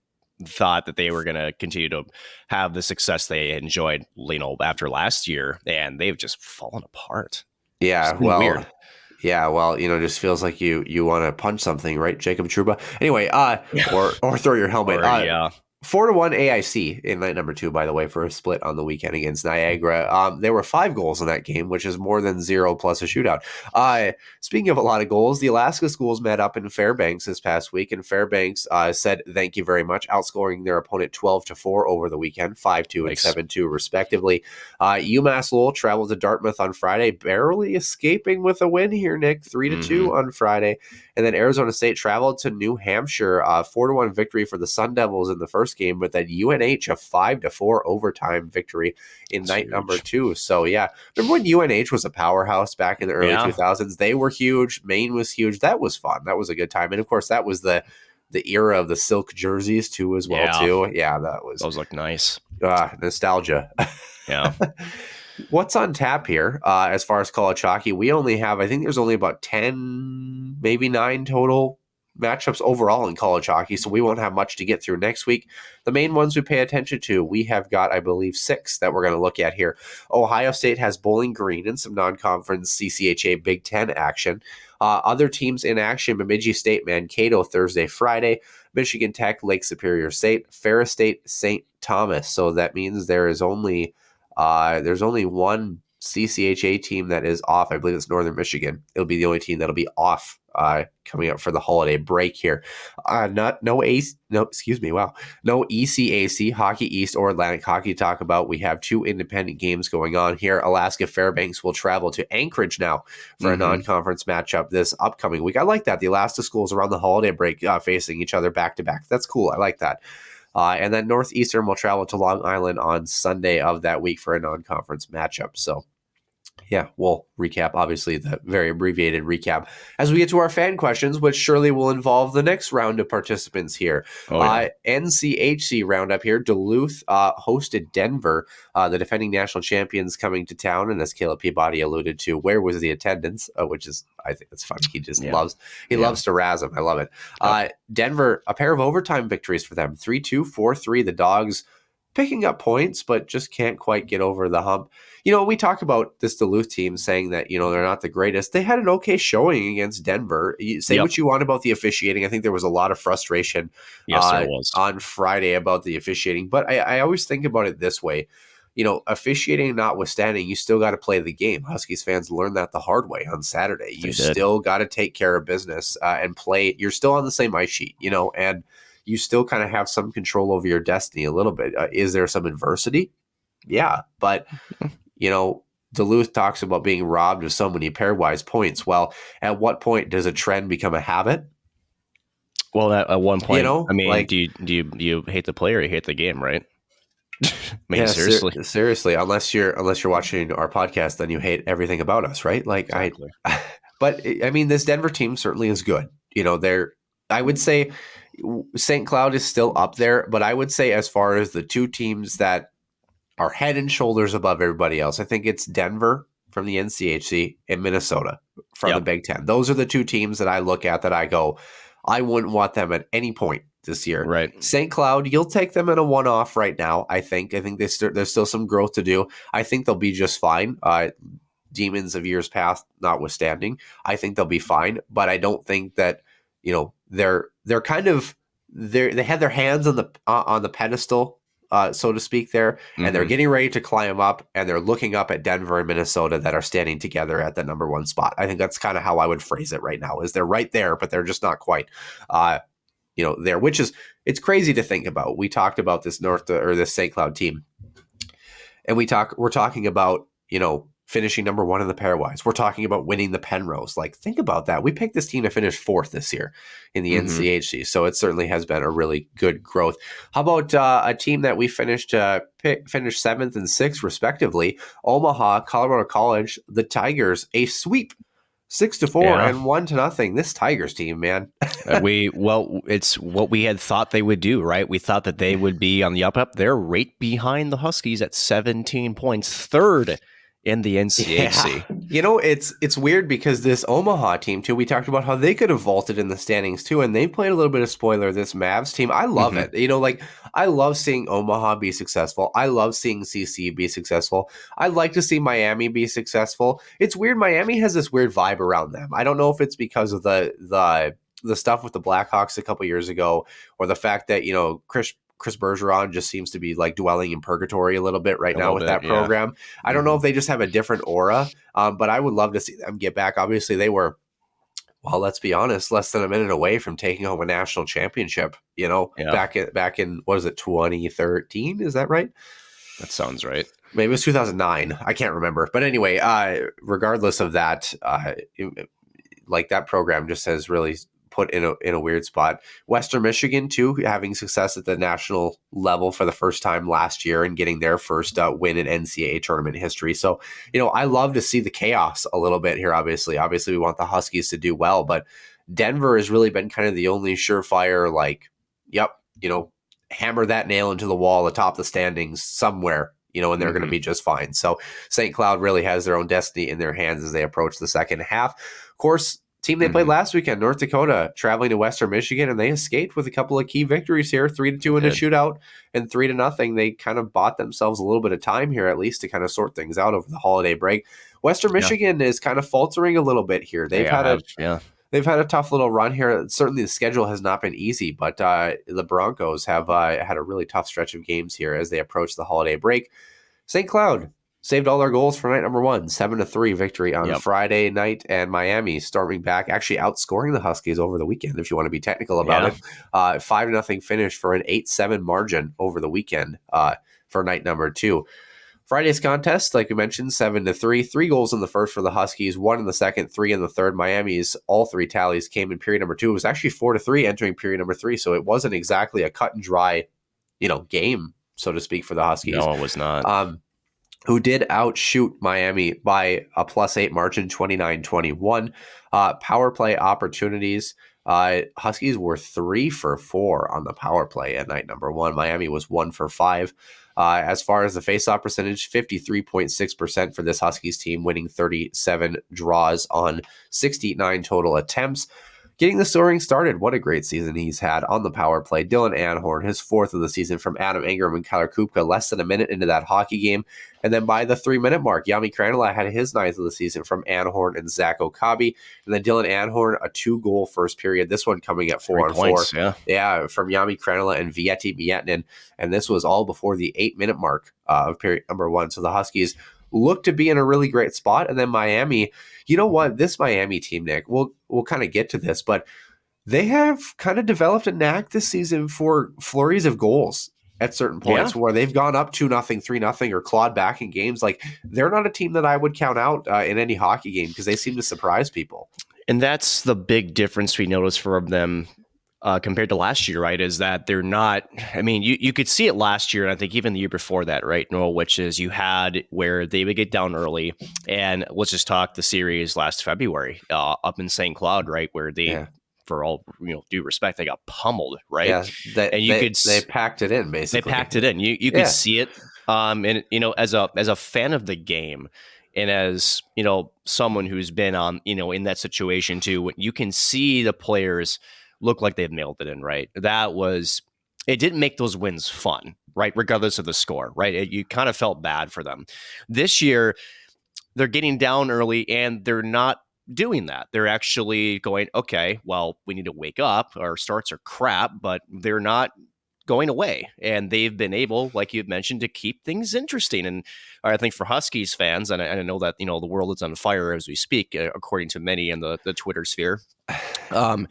thought that they were going to continue to have the success they enjoyed, after last year, and they've just fallen apart. Yeah, It's been weird. Yeah, well, just feels like you want to punch something, right, Jacob Trouba? Anyway, or throw your helmet. Yeah. 4-1 AIC in night number 2, by the way, for a split on the weekend against Niagara. There were 5 goals in that game, which is more than 0 plus a shootout. Speaking of a lot of goals, the Alaska schools met up in Fairbanks this past week, and Fairbanks said thank you very much, outscoring their opponent 12-4 over the weekend, 5-2 and 7-2 respectively. UMass Lowell traveled to Dartmouth on Friday, barely escaping with a win here, Nick, 3-2 on Friday. And then Arizona State traveled to New Hampshire, 4-1 victory for the Sun Devils in the first game, but then UNH a 5-4 overtime victory in night number 2. So yeah, remember when UNH was a powerhouse back in the early 2000s? They were huge. Maine was huge. That was fun. That was a good time. And of course, that was the era of the silk jerseys too, as well too. Yeah, those look nice. Nostalgia. Yeah. What's on tap here as far as college hockey? We only have, I think there's only about 10, maybe 9 total matchups overall in college hockey, so we won't have much to get through next week. The main ones we pay attention to, we have got, I believe, 6 that we're going to look at here. Ohio State has Bowling Green and some non-conference CCHA Big Ten action. Other teams in action, Bemidji State, Mankato, Thursday, Friday. Michigan Tech, Lake Superior State, Ferris State, St. Thomas. So that means there's only one CCHA team that is off. I believe it's Northern Michigan. It'll be the only team that'll be off coming up for the holiday break here. No ECAC, Hockey East or Atlantic Hockey to talk about. We have 2 independent games going on here. Alaska Fairbanks will travel to Anchorage now for a non-conference matchup this upcoming week. I like that. The Alaska schools around the holiday break facing each other back to back. That's cool. I like that. And then Northeastern will travel to Long Island on Sunday of that week for a non-conference matchup. So, yeah, we'll recap, obviously, the very abbreviated recap as we get to our fan questions, which surely will involve the next round of participants here. NCHC roundup here. Duluth hosted Denver, the defending national champions coming to town. And as Caleb Peabody alluded to, where was the attendance? Which is, I think that's funny. He just loves to razz him. I love it. Denver, a pair of overtime victories for them. 3-2, 4-3. The Dogs picking up points, but just can't quite get over the hump. We talk about this Duluth team saying that, they're not the greatest. They had an okay showing against Denver. You say what you want about the officiating. I think there was a lot of frustration on Friday about the officiating. But I always think about it this way. Officiating notwithstanding, you still got to play the game. Huskies fans learned that the hard way on Saturday. You still got to take care of business and play. You're still on the same ice sheet, and you still kind of have some control over your destiny a little bit. Is there some adversity? Yeah, but Duluth talks about being robbed of so many pairwise points. Well, at what point does a trend become a habit? Well, at one point, I mean, do you hate the player or you hate the game, right? Seriously. Seriously, unless you're watching our podcast, then you hate everything about us, right? Exactly. But I mean, this Denver team certainly is good. I would say St. Cloud is still up there, but I would say as far as the 2 teams that are head and shoulders above everybody else, I think it's Denver from the NCHC and Minnesota from the Big Ten. Those are the 2 teams that I look at that I go, I wouldn't want them at any point this year. Right. St. Cloud, you'll take them in a one-off right now, I think. I think there's still some growth to do. I think they'll be just fine. Demons of years past notwithstanding, I think they'll be fine. But I don't think that, they're kind of they had their hands on the pedestal, so to speak, there, and they're getting ready to climb up, and they're looking up at Denver and Minnesota that are standing together at the number 1 spot. I think that's kind of how I would phrase it right now. Is they're right there, but they're just not quite, there. Which is, it's crazy to think about. We talked about this this St. Cloud team, and we're talking about finishing number 1 in the pairwise. We're talking about winning the Penrose. Think about that. We picked this team to finish 4th this year in the NCHC. So it certainly has been a really good growth. How about a team that we finished 7th and 6th respectively? Omaha, Colorado College, the Tigers, a sweep. 6-4 and 1-0. This Tigers team, man. It's what we had thought they would do, right? We thought that they would be on the up. They're right behind the Huskies at 17 points, 3rd in the NCHC. Yeah. It's weird because this Omaha team too, we talked about how they could have vaulted in the standings too, and they played a little bit of spoiler, this Mavs team. I love it. Like I love seeing Omaha be successful. I love seeing CC be successful. I like to see Miami be successful. It's weird. Miami has this weird vibe around them. I don't know if it's because of the stuff with the Blackhawks a couple years ago, or the fact that, Chris Bergeron just seems to be like dwelling in purgatory a little bit right now with that program. I don't know if they just have a different aura, but I would love to see them get back. Obviously, they were, well, let's be honest, less than a minute away from taking home a national championship, back in, what is it, 2013? Is that right? That sounds right. Maybe it was 2009. I can't remember. But anyway, regardless of that, like that program just has really put in a weird spot. Western Michigan too, having success at the national level for the first time last year and getting their first win in NCAA tournament history. So, I love to see the chaos a little bit here. Obviously we want the Huskies to do well, but Denver has really been kind of the only surefire, like, hammer that nail into the wall atop the standings somewhere, and they're going to be just fine. So St. Cloud really has their own destiny in their hands as they approach the second half. Of course, team they played last weekend, North Dakota, traveling to Western Michigan, and they escaped with a couple of key victories here, 3-2 in a shootout and 3-0. They kind of bought themselves a little bit of time here, at least, to kind of sort things out over the holiday break. Western Michigan is kind of faltering a little bit here. They've had a tough little run here. Certainly the schedule has not been easy, but the Broncos have had a really tough stretch of games here as they approach the holiday break. St. Cloud saved all their goals for night number 1, 7-3 victory on Friday night, and Miami storming back, actually outscoring the Huskies over the weekend, if you want to be technical about it. 5-0 finish for an 8-7 margin over the weekend for night number 2. Friday's contest, like we mentioned, 7-3. 3 goals in the first for the Huskies, 1 in the second, 3 in the third. Miami's all 3 tallies came in period number 2. It was actually 4-3 entering period number 3, so it wasn't exactly a cut and dry, game, so to speak, for the Huskies. No, it was not. Who did outshoot Miami by a +8 margin, 29-21. Power play opportunities. Huskies were 3 for 4 on the power play at night number 1. Miami was 1 for 5. As far as the faceoff percentage, 53.6% for this Huskies team, winning 37 draws on 69 total attempts. Getting the scoring started, what a great season he's had on the power play. Dylan Anhorn, his 4th of the season from Adam Ingram and Kyler Kupka, less than a minute into that hockey game. And then by the 3-minute mark, Yami Krannila had his 9th of the season from Anhorn and Zach Okabe. And then Dylan Anhorn, a 2-goal first period. This one coming at 4-on-4. Yeah, from Yami Krannila and Vieti Mietinen. And this was all before the 8-minute mark of period number 1. So the Huskies look to be in a really great spot. And then Miami, you know what? This Miami team, Nick, we'll kind of get to this, but they have kind of developed a knack this season for flurries of goals at certain points where they've gone up 2-0, 3-0, or clawed back in games. Like, they're not a team that I would count out in any hockey game because they seem to surprise people. And that's the big difference we noticed from them compared to last year, right? Is that they're not, I mean, you could see it last year, and I think even the year before that, right, Noel, which is you had where they would get down early, and let's just talk the series last February up in St. Cloud, right, where they, for all due respect, they got pummeled, right? Yeah, they packed it in, basically. They packed it in. You could see it, and as a fan of the game, and as someone who's been on in that situation too, you can see the players look like they've nailed it in, right? It didn't make those wins fun, right? Regardless of the score, right? You kind of felt bad for them. This year, they're getting down early and they're not doing that. They're actually going, okay, well, we need to wake up. Our starts are crap, but they're not going away. And they've been able, like you've mentioned, to keep things interesting. And I think for Huskies fans, and I know that, the world is on fire as we speak, according to many in the Twitter sphere, it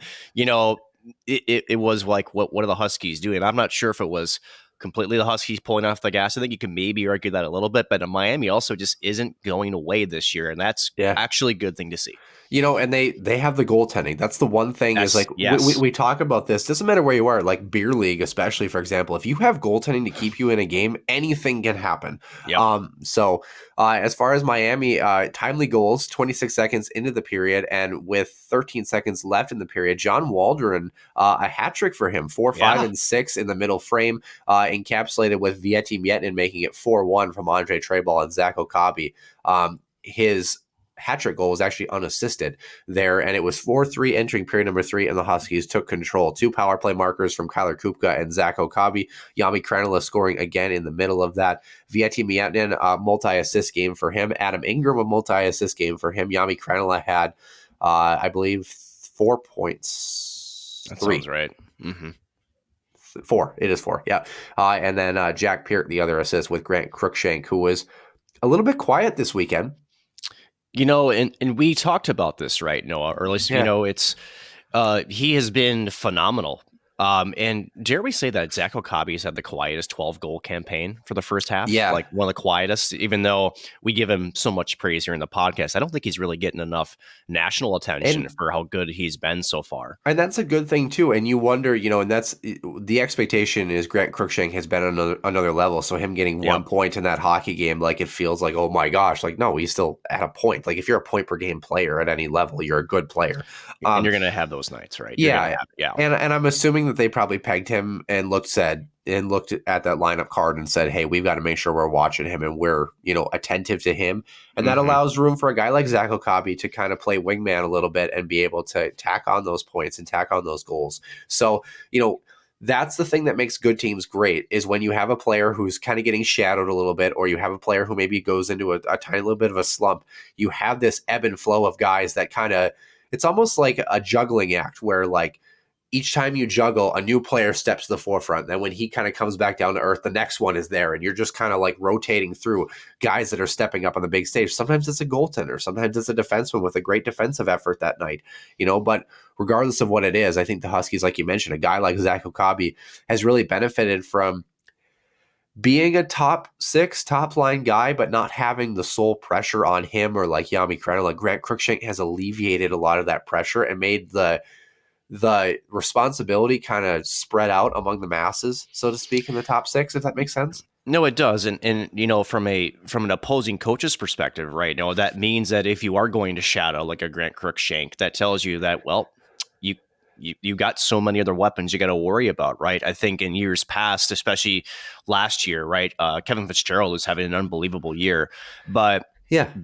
was like, what are the Huskies doing? I'm not sure if it was completely the Huskies pulling off the gas. I think you can maybe argue that a little bit, but Miami also just isn't going away this year. And that's actually a good thing to see. And they have the goaltending. That's the one thing is like, we talk about this. Doesn't matter where you are, like beer league, especially, for example, if you have goaltending to keep you in a game, anything can happen. Yep. So as far as Miami, timely goals, 26 seconds into the period, and with 13 seconds left in the period, John Waldron, a hat trick for him, 4, 5, and 6 in the middle frame. encapsulated with Vieti Miettinen making it 4-1 from Andre Treyball and Zach Okabe. His hat-trick goal was actually unassisted there, and it was 4-3 entering period number 3, and the Huskies took control. 2 power play markers from Kyler Kupka and Zach Okabe. Jami Kranila scoring again in the middle of that. Vieti Miettinen, a multi-assist game for him. Adam Ingram, a multi-assist game for him. Jami Kranila had, I believe, 4 points. That 3. sounds right. Mm-hmm. 4. It is 4, yeah. And then Jack Peart, the other assist with Grant Cruikshank, who was a little bit quiet this weekend. You know, and we talked about this, right, Noah? Or at least, you know, it's he has been phenomenal. And dare we say that Zach Okabe has had the quietest 12-goal campaign for the first half? Yeah. Like one of the quietest, even though we give him so much praise here in the podcast. I don't think he's really getting enough national attention for how good he's been so far. And that's a good thing, too. And you wonder, you know, and that's the expectation is Grant Cruikshank has been on another level. So him getting 1 point in that hockey game, like it feels like, oh my gosh, like, no, he's still at a point. Like if you're a point per game player at any level, you're a good player. And you're going to have those nights, right? Yeah. Yeah. And I'm assuming that they probably pegged him and looked at that lineup card and said, hey, we've got to make sure we're watching him and we're, you know, attentive to him. And that allows room for a guy like Zach Okabe to kind of play wingman a little bit and be able to tack on those points and tack on those goals. So, you know, that's the thing that makes good teams great is when you have a player who's kind of getting shadowed a little bit, or you have a player who maybe goes into a tiny little bit of a slump. You have this ebb and flow of guys that kind of, it's almost like a juggling act where like each time you juggle, a new player steps to the forefront. Then when he kind of comes back down to earth, the next one is there. And you're just kind of like rotating through guys that are stepping up on the big stage. Sometimes it's a goaltender. Sometimes it's a defenseman with a great defensive effort that night, you know, but regardless of what it is, I think the Huskies, like you mentioned, a guy like Zach Okabe has really benefited from being a top 6, top line guy, but not having the sole pressure on him or like Jami Kranila. Grant Cruikshank has alleviated a lot of that pressure and made the responsibility kind of spread out among the masses, so to speak, in the top 6, if that makes sense. No, it does. And you know, from an opposing coach's perspective, right? You know, that means that if you are going to shadow like a Grant Cruikshank, that tells you that, well, you got so many other weapons you got to worry about, right? I think in years past, especially last year, right? Kevin Fitzgerald was having an unbelievable year, but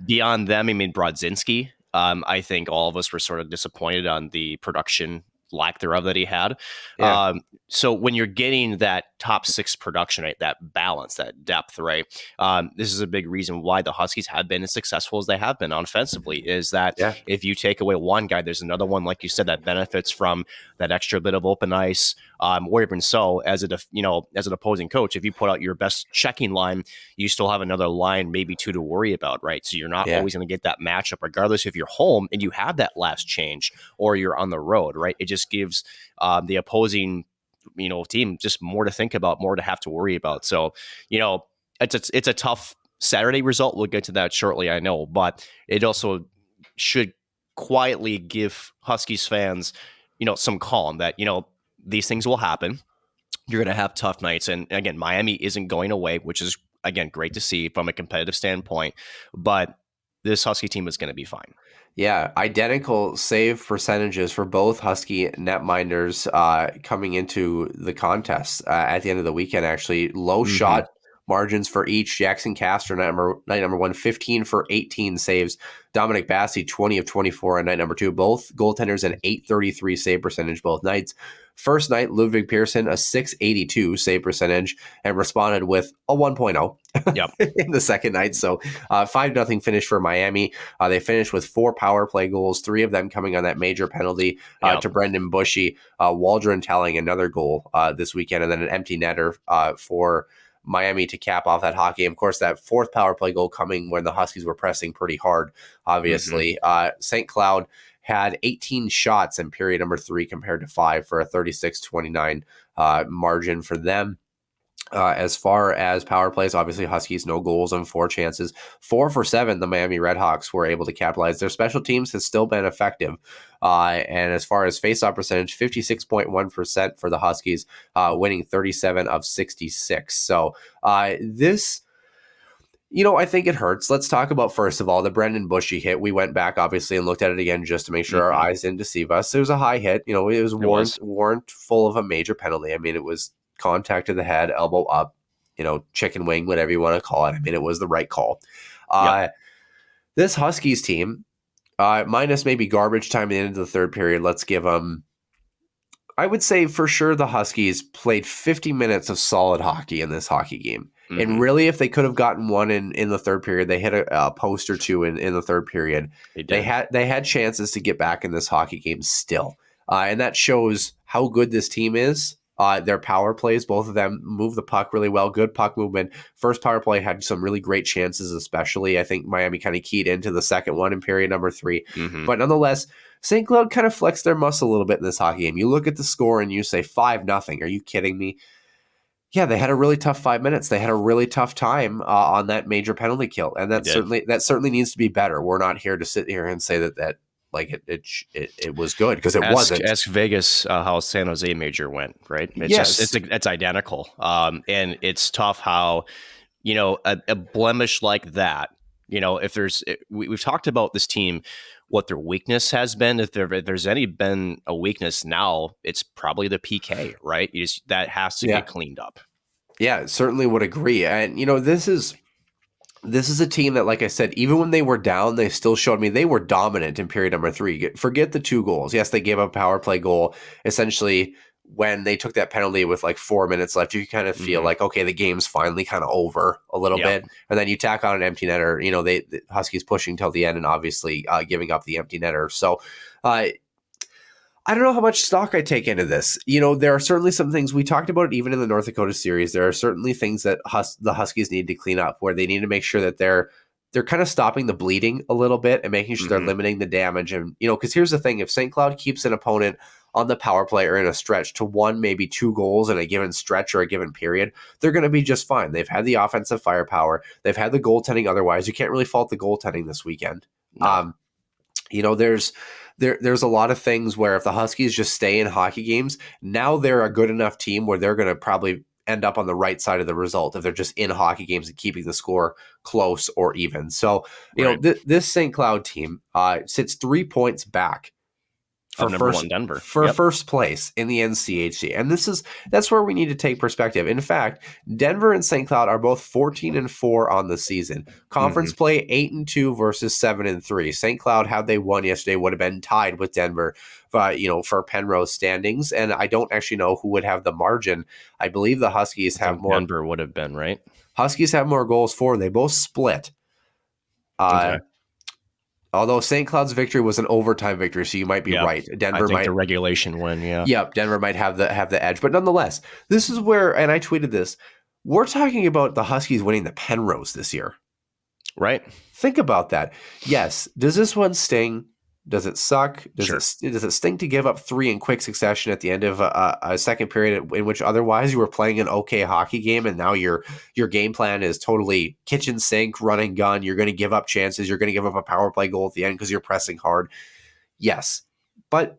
beyond them, I mean, Brodzinski, I think all of us were sort of disappointed on the production lack thereof that he had. So when you're getting that top 6 production, right, that balance, that depth, right, this is a big reason why the Huskies have been as successful as they have been offensively, is that if you take away one guy, there's another one, like you said, that benefits from that extra bit of open ice. Or even so, as an opposing coach, if you put out your best checking line, you still have another line, maybe 2 to worry about, right? So you're not always going to get that matchup, regardless if you're home and you have that last change or you're on the road, right? It just gives the opposing team just more to think about, more to have to worry about. So, you know, it's a tough Saturday result. We'll get to that shortly, I know, but it also should quietly give Huskies fans, you know, some calm that, you know, these things will happen. You're going to have tough nights. And again, Miami isn't going away, which is, again, great to see from a competitive standpoint, but this Husky team is going to be fine. Yeah, identical save percentages for both Husky netminders coming into the contest at the end of the weekend, actually. Low shot margins for each. Jackson Castro, night number 1, 15 for 18 saves. Dominic Bassi, 20 of 24 on night number 2. Both goaltenders an .833 save percentage both nights. First night, Ludwig Pearson, a .682 save percentage, and responded with a 1.0 in the second night. So 5-0 finish for Miami. They finished with 4 power play goals, 3 of them coming on that major penalty to Brendan Bushy. Waldron tallying another goal this weekend, and then an empty netter for Miami to cap off that hockey. Of course, that 4th power play goal coming when the Huskies were pressing pretty hard, obviously. St. Cloud had 18 shots in period number 3 compared to 5 for a 36-29 margin for them. As far as power plays, obviously Huskies, no goals on 4 chances. 4 for 7, the Miami Redhawks were able to capitalize. Their special teams has still been effective. And as far as faceoff percentage, 56.1% for the Huskies, winning 37 of 66. So this... You know, I think it hurts. Let's talk about, first of all, the Brendan Bushy hit. We went back, obviously, and looked at it again just to make sure our eyes didn't deceive us. It was a high hit. You know, it was warrant full of a major penalty. I mean, it was contact to the head, elbow up, chicken wing, whatever you want to call it. I mean, it was the right call. This Huskies team, minus maybe garbage time at the end of the third period, let's give them, I would say for sure the Huskies played 50 minutes of solid hockey in this hockey game. Mm-hmm. And really, if they could have gotten one in the third period, they hit a post or two in the third period. They had chances to get back in this hockey game still. And that shows how good this team is. Their power plays, both of them move the puck really well. Good puck movement. First power play had some really great chances, especially. I think Miami kind of keyed into the second one in period number 3. Mm-hmm. But nonetheless, St. Cloud kind of flexed their muscle a little bit in this hockey game. You look at the score and you say 5-0. Are you kidding me? Yeah, they had a really tough 5 minutes. They had a really tough time on that major penalty kill, and that certainly needs to be better. We're not here to sit here and say that like it was good, because it wasn't. Ask Vegas how San Jose major went, right? It's identical, and it's tough how a blemish like that. If there's we've talked about this team, what their weakness has been. If there's been a weakness now, it's probably the PK, right? That has to get cleaned up. Yeah, certainly would agree. And this is a team that, like I said, even when they were down, they still showed me they were dominant in period number 3. Forget the 2 goals. Yes, they gave up a power play goal. Essentially, when they took that penalty with like 4 minutes left, you kind of feel like, okay, the game's finally kind of over a little bit. And then you tack on an empty netter. The Huskies pushing till the end and obviously giving up the empty netter. So I don't know how much stock I take into this. There are certainly some things we talked about, even in the North Dakota series. There are certainly things that the Huskies need to clean up, where they need to make sure that they're kind of stopping the bleeding a little bit and making sure they're limiting the damage. And, because here's the thing, if St. Cloud keeps an opponent on the power play or in a stretch to 1, maybe 2 goals in a given stretch or a given period, they're going to be just fine. They've had the offensive firepower. They've had the goaltending. Otherwise, you can't really fault the goaltending this weekend. No. There's a lot of things where if the Huskies just stay in hockey games, now they're a good enough team where they're going to probably end up on the right side of the result if they're just in hockey games and keeping the score close or even. So, this St. Cloud team sits 3 points back for Denver first place in the NCHC. And that's where we need to take perspective. In fact, Denver and St. Cloud are both 14-4 on the season. Conference play 8-2 versus 7-3. St. Cloud, had they won yesterday, would have been tied with Denver, for Penrose standings. And I don't actually know who would have the margin. I believe the Huskies have more. Denver would have been, right? Huskies have more goals for. They both split. Okay. Although St. Cloud's victory was an overtime victory, so you might be right. Denver might the regulation win. Yep, Denver might have the edge, but nonetheless, this is where, and I tweeted this. We're talking about the Huskies winning the Penrose this year, right? Think about that. Yes, does this one sting? Does it suck? Does it stink to give up 3 in quick succession at the end of a second period in which otherwise you were playing an okay hockey game, and now your game plan is totally kitchen sink, run and gun. You're going to give up chances. You're going to give up a power play goal at the end because you're pressing hard. Yes, but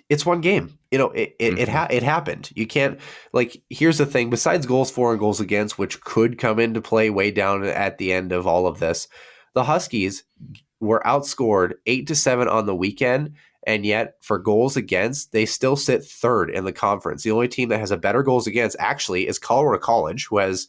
it's one game. It happened. You can't, here's the thing. Besides goals for and goals against, which could come into play way down at the end of all of this, the Huskies were outscored 8-7 on the weekend, and yet for goals against, they still sit 3rd in the conference. The only team that has a better goals against actually is Colorado College, who has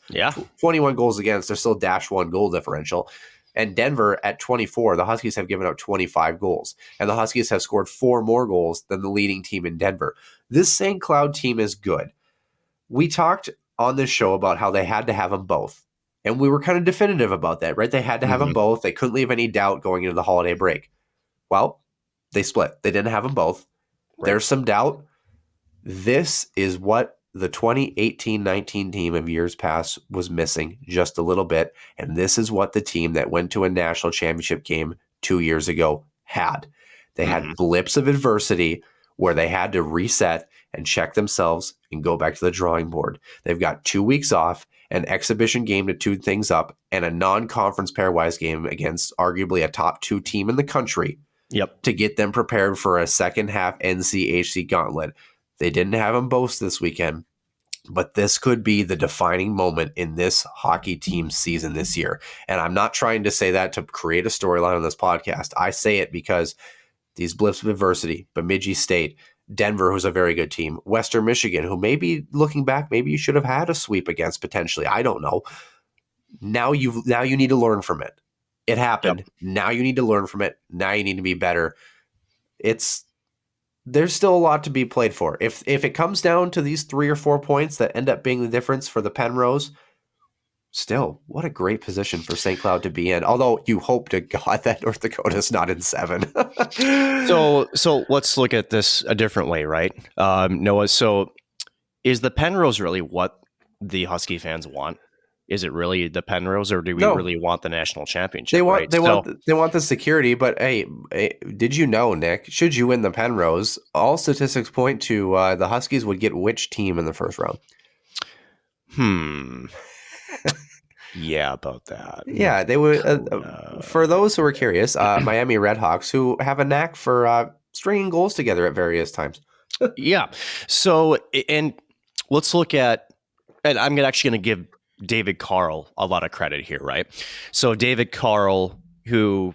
21 goals against. They're still -1 goal differential. And Denver at 24, the Huskies have given up 25 goals. And the Huskies have scored 4 more goals than the leading team in Denver. This St. Cloud team is good. We talked on this show about how they had to have them both. And we were kind of definitive about that, right? They had to have them both. They couldn't leave any doubt going into the holiday break. Well, they split. They didn't have them both. Right. There's some doubt. This is what the 2018-19 team of years past was missing just a little bit. And this is what the team that went to a national championship game 2 years ago had. They had blips of adversity where they had to reset and check themselves and go back to the drawing board. They've got 2 weeks off, an exhibition game to tune things up, and a non-conference pairwise game against arguably a top 2 team in the country to get them prepared for a second half NCHC gauntlet. They didn't have them both this weekend, but this could be the defining moment in this hockey team season this year. And I'm not trying to say that to create a storyline on this podcast. I say it because these blips of adversity, Bemidji State, Denver, who's a very good team, Western Michigan, who maybe looking back, maybe you should have had a sweep against potentially. I don't know. Now you need to learn from it. It happened. Yep. Now you need to learn from it. Now you need to be better. There's still a lot to be played for. If it comes down to these 3 or 4 points that end up being the difference for the Penrose, still, what a great position for St. Cloud to be in. Although you hope to God that North Dakota's not in 7. So let's look at this a different way, right? Noah, so is the Penrose really what the Husky fans want? Is it really the Penrose, or do we really want the national championship? They want the security, but hey, did you know, Nick? Should you win the Penrose, all statistics point to the Huskies would get which team in the first round? Yeah, about that. Yeah, they would. For those who are curious, Miami Redhawks, who have a knack for stringing goals together at various times. Yeah. So, and let's look at, and I'm actually going to give David Carl a lot of credit here, right? So David Carl, who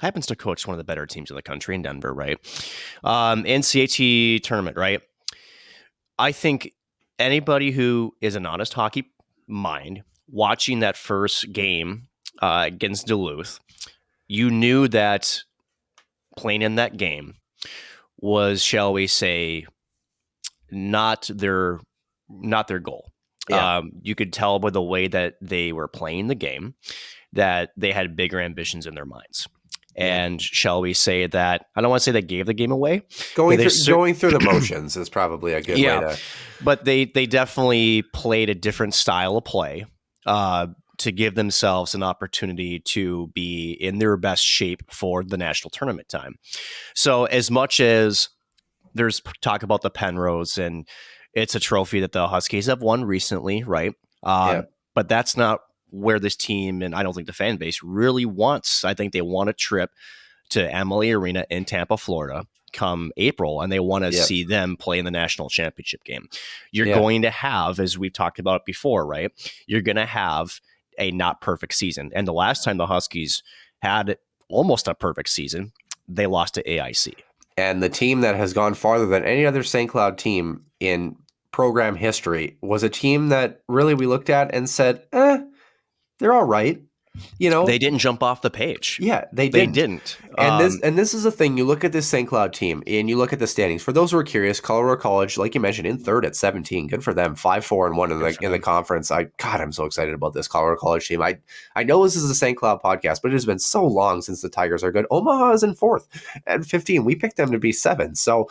happens to coach one of the better teams in the country in Denver, right? NCHC tournament, right? I think anybody who is an honest hockey mind watching that first game against Duluth, you knew that playing in that game was, shall we say, not their goal. Yeah. You could tell by the way that they were playing the game that they had bigger ambitions in their minds. And shall we say that, I don't want to say they gave the game away. Going through the motions is probably a good way to. But they definitely played a different style of play to give themselves an opportunity to be in their best shape for the national tournament time. So as much as there's talk about the Penrose, and it's a trophy that the Huskies have won recently, right? But that's not where this team, and I don't think the fan base really wants. I think they want a trip to Amalie Arena in Tampa, Florida, come April, and they want to see them play in the national championship game. You're going to have, as we've talked about before, right? You're going to have a not perfect season. And the last time the Huskies had almost a perfect season, they lost to AIC. And the team that has gone farther than any other St. Cloud team in program history was a team that really we looked at and said, they're all right. You know, they didn't jump off the page. Yeah, they didn't. And this is the thing. You look at this St. Cloud team and you look at the standings. For those who are curious, Colorado College, like you mentioned, in third at 17. Good for them. 5-4-1 in the conference. I'm so excited about this Colorado College team. I know this is a St. Cloud podcast, but it has been so long since the Tigers are good. Omaha is in fourth at 15. We picked them to be 7. So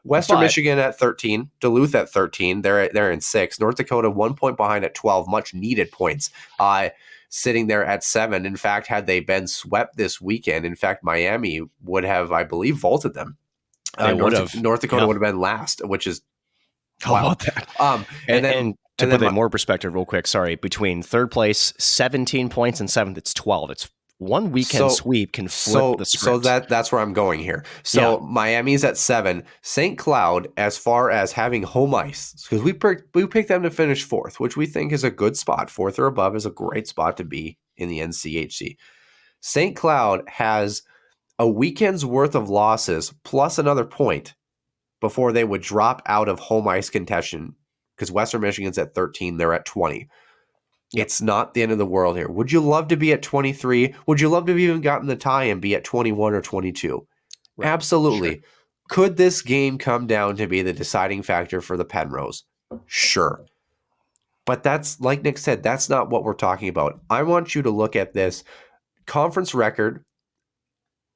Western Michigan at 13, Duluth at 13. They're in 6. North Dakota 1 point behind at 12. Much needed points. Sitting there at 7. In fact, had they been swept this weekend, in fact, Miami would have, I believe, vaulted them. North Dakota would have been last, which is how about that? And to put it in more perspective, real quick, between third place, 17 points, and 7th, it's 12. It's one weekend sweep can flip the script. So that's where I'm going here. So Miami's at 7. St. Cloud, as far as having home ice, because we picked them to finish 4th, which we think is a good spot. 4th or above is a great spot to be in the NCHC. St. Cloud has a weekend's worth of losses plus another point before they would drop out of home ice contention, because Western Michigan's at 13. They're at 20. It's not the end of the world here. Would you love to be at 23? Would you love to have even gotten the tie and be at 21 or 22? Right. Absolutely. Sure. Could this game come down to be the deciding factor for the Penrose? Sure. But that's, like Nick said, that's not what we're talking about. I want you to look at this conference record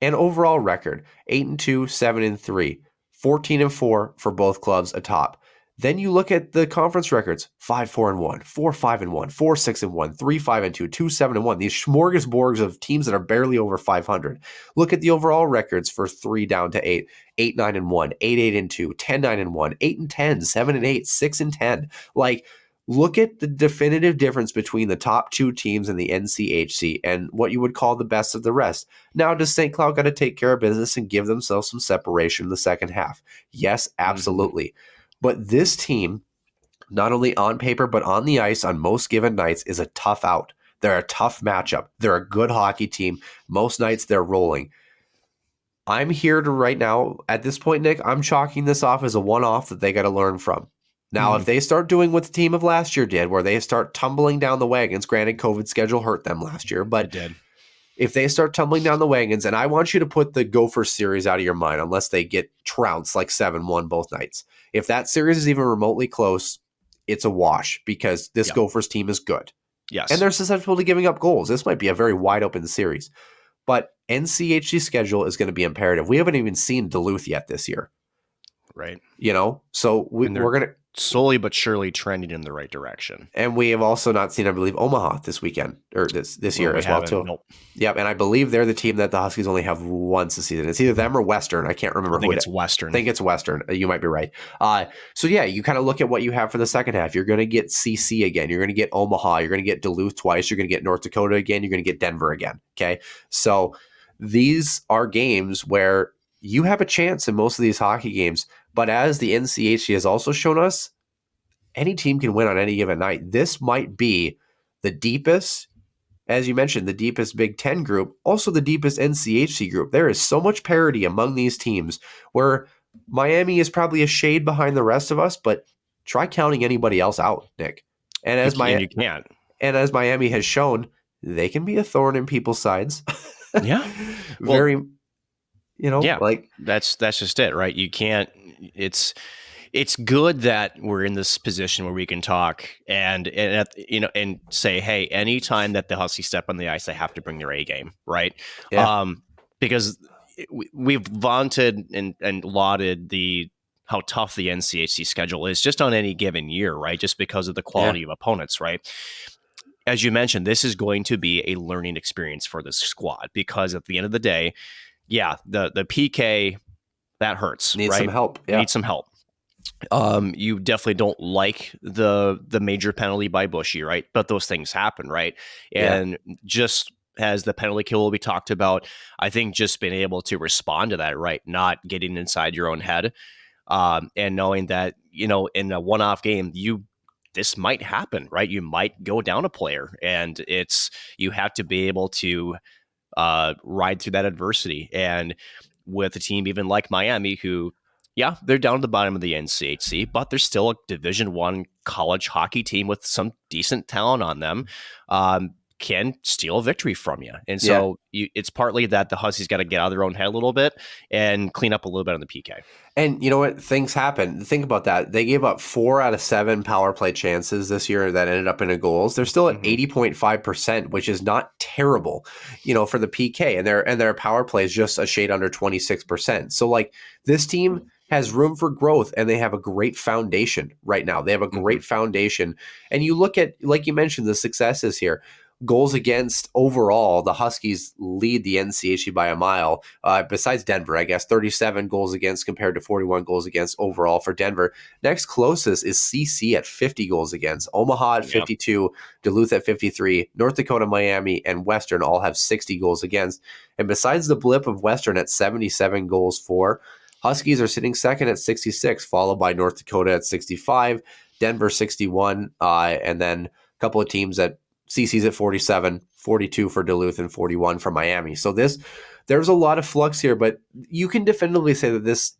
and overall record. 8-2, 7-3, 14-4 for both clubs atop. Then you look at the conference records: 5-4-1, 4-5-1, 4-6-1, 3-5-2, 2-7-1. These smorgasbords of teams that are barely over 500. Look at the overall records for 3 down to 8: 8-9-1, 8-8-2, 10-9-1, 8-10, 7-8, 6-10. Like, look at the definitive difference between the top 2 teams in the NCHC and what you would call the best of the rest. Now, does St. Cloud got to take care of business and give themselves some separation in the second half? Yes, absolutely. Mm-hmm. But this team, not only on paper, but on the ice on most given nights, is a tough out. They're a tough matchup. They're a good hockey team. Most nights they're rolling. I'm here to right now, at this point, Nick, I'm chalking this off as a one-off that they got to learn from. Now, if they start doing what the team of last year did, where they start tumbling down the wagons, granted COVID schedule hurt them last year, but It did. if they start tumbling down the wagons, and I want you to put the Gophers series out of your mind unless they get trounced like 7-1 both nights. If that series is even remotely close, it's a wash because this Gophers team is good. Yes. And they're susceptible to giving up goals. This might be a very wide open series. But NCHC schedule is going to be imperative. We haven't even seen Duluth yet this year. Right. So we're going to slowly but surely trending in the right direction. And we have also not seen, I believe, Omaha this weekend or this year as well too. Nope. Yep, and I believe they're the team that the Huskies only have once a season. It's either them or Western. I can't remember. I think it's Western. I think it's Western. You might be right. So yeah, you kind of look at what you have for the second half. You're going to get CC again. You're going to get Omaha. You're going to get Duluth twice. You're going to get North Dakota again. You're going to get Denver again. Okay, so these are games where you have a chance in most of these hockey games. But as the NCHC has also shown us, any team can win on any given night. This might be the deepest, as you mentioned, the deepest Big Ten group, also the deepest NCHC group. There is so much parity among these teams where Miami is probably a shade behind the rest of us, but try counting anybody else out, Nick. And as you can't. And as Miami has shown, they can be a thorn in people's sides. Yeah. Very, like that's just it, right? You can't. It's good that we're in this position where we can talk and say, hey, anytime that the Huskies step on the ice, they have to bring their A game, right? Yeah. Because we've vaunted and lauded how tough the NCHC schedule is just on any given year, right? Just because of the quality of opponents, right? As you mentioned, this is going to be a learning experience for this squad because at the end of the day, the PK, that hurts. Needs right? some help. Yeah. Needs some help. You definitely don't like the major penalty by Bushy, right? But those things happen, right? And just as the penalty kill will be talked about, I think just being able to respond to that, right? Not getting inside your own head, and knowing that, in a one-off game, this might happen, right? You might go down a player, and you have to be able to ride through that adversity. And with a team even like Miami, who, they're down at the bottom of the NCHC, but they're still a Division I college hockey team with some decent talent on them, can steal a victory from you. And so it's partly that the Huskies got to get out of their own head a little bit and clean up a little bit on the PK. And you know what? Things happen. Think about that. They gave up 4 out of 7 power play chances this year that ended up in goals. They're still at 80.5%, which is not terrible, for the PK. And their power play is just a shade under 26%. So like this team has room for growth, and they have a great foundation right now. They have a great foundation. And you look at, like you mentioned, the successes here. Goals against overall, the Huskies lead the NCHC by a mile. Besides Denver, I guess, 37 goals against compared to 41 goals against overall for Denver. Next closest is CC at 50 goals against. Omaha at 52, Duluth at 53, North Dakota, Miami, and Western all have 60 goals against. And besides the blip of Western at 77 goals for, Huskies are sitting second at 66, followed by North Dakota at 65, Denver 61, and then a couple of teams at CC's at 47, 42 for Duluth, and 41 for Miami. So there's a lot of flux here, but you can definitively say that this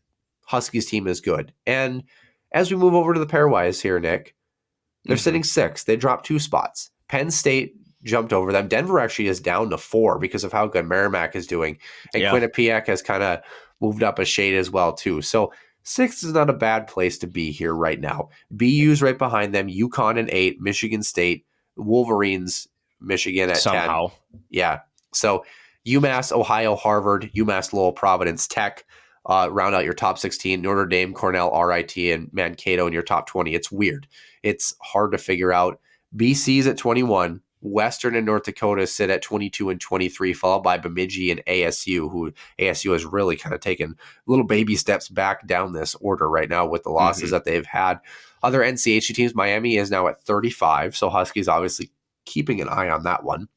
Huskies team is good. And as we move over to the pairwise here, Nick, they're sitting 6th. They dropped 2 spots. Penn State jumped over them. Denver actually is down to 4 because of how good Merrimack is doing. And Quinnipiac has kind of moved up a shade as well, too. So 6th is not a bad place to be here right now. BU's right behind them. UConn at 8, Michigan State, Wolverines, Michigan at 10. Yeah. So UMass, Ohio, Harvard, UMass, Lowell, Providence, Tech, round out your top 16, Notre Dame, Cornell, RIT, and Mankato in your top 20. It's weird. It's hard to figure out. BC's at 21. Western and North Dakota sit at 22 and 23, followed by Bemidji and ASU, who ASU has really kind of taken little baby steps back down this order right now with the losses that they've had. Other NCHC teams, Miami is now at 35, so Huskies obviously keeping an eye on that one.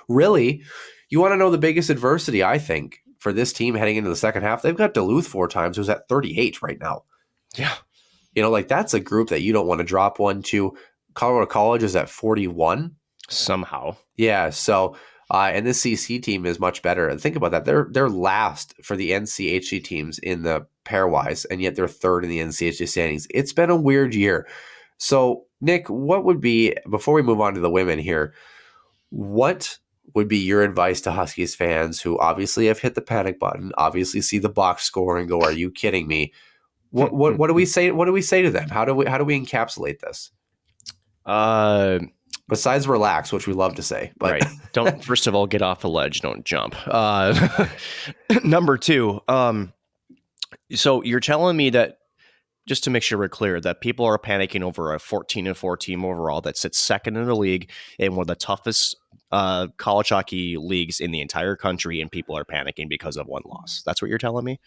Really, you want to know the biggest adversity, I think, for this team heading into the second half? They've got Duluth 4 times, who's at 38 right now. Yeah. That's a group that you don't want to drop one to. Colorado College is at 41. Somehow. Yeah, so And this CC team is much better. And think about that. They're last for the NCHC teams in the pairwise, and yet they're third in the NCHC standings. It's been a weird year. So, Nick, what would be, before we move on to the women here, what would be your advice to Huskies fans who obviously have hit the panic button, obviously see the box score and go, "Are you kidding me?" What do we say? What do we say to them? How do we encapsulate this? Besides relax, which we love to say, but right. Don't, first of all, get off the ledge. Don't jump. Number two. So you're telling me that, just to make sure we're clear, that people are panicking over a 14-4 team overall that sits second in the league in one of the toughest college hockey leagues in the entire country, and people are panicking because of one loss. That's what you're telling me?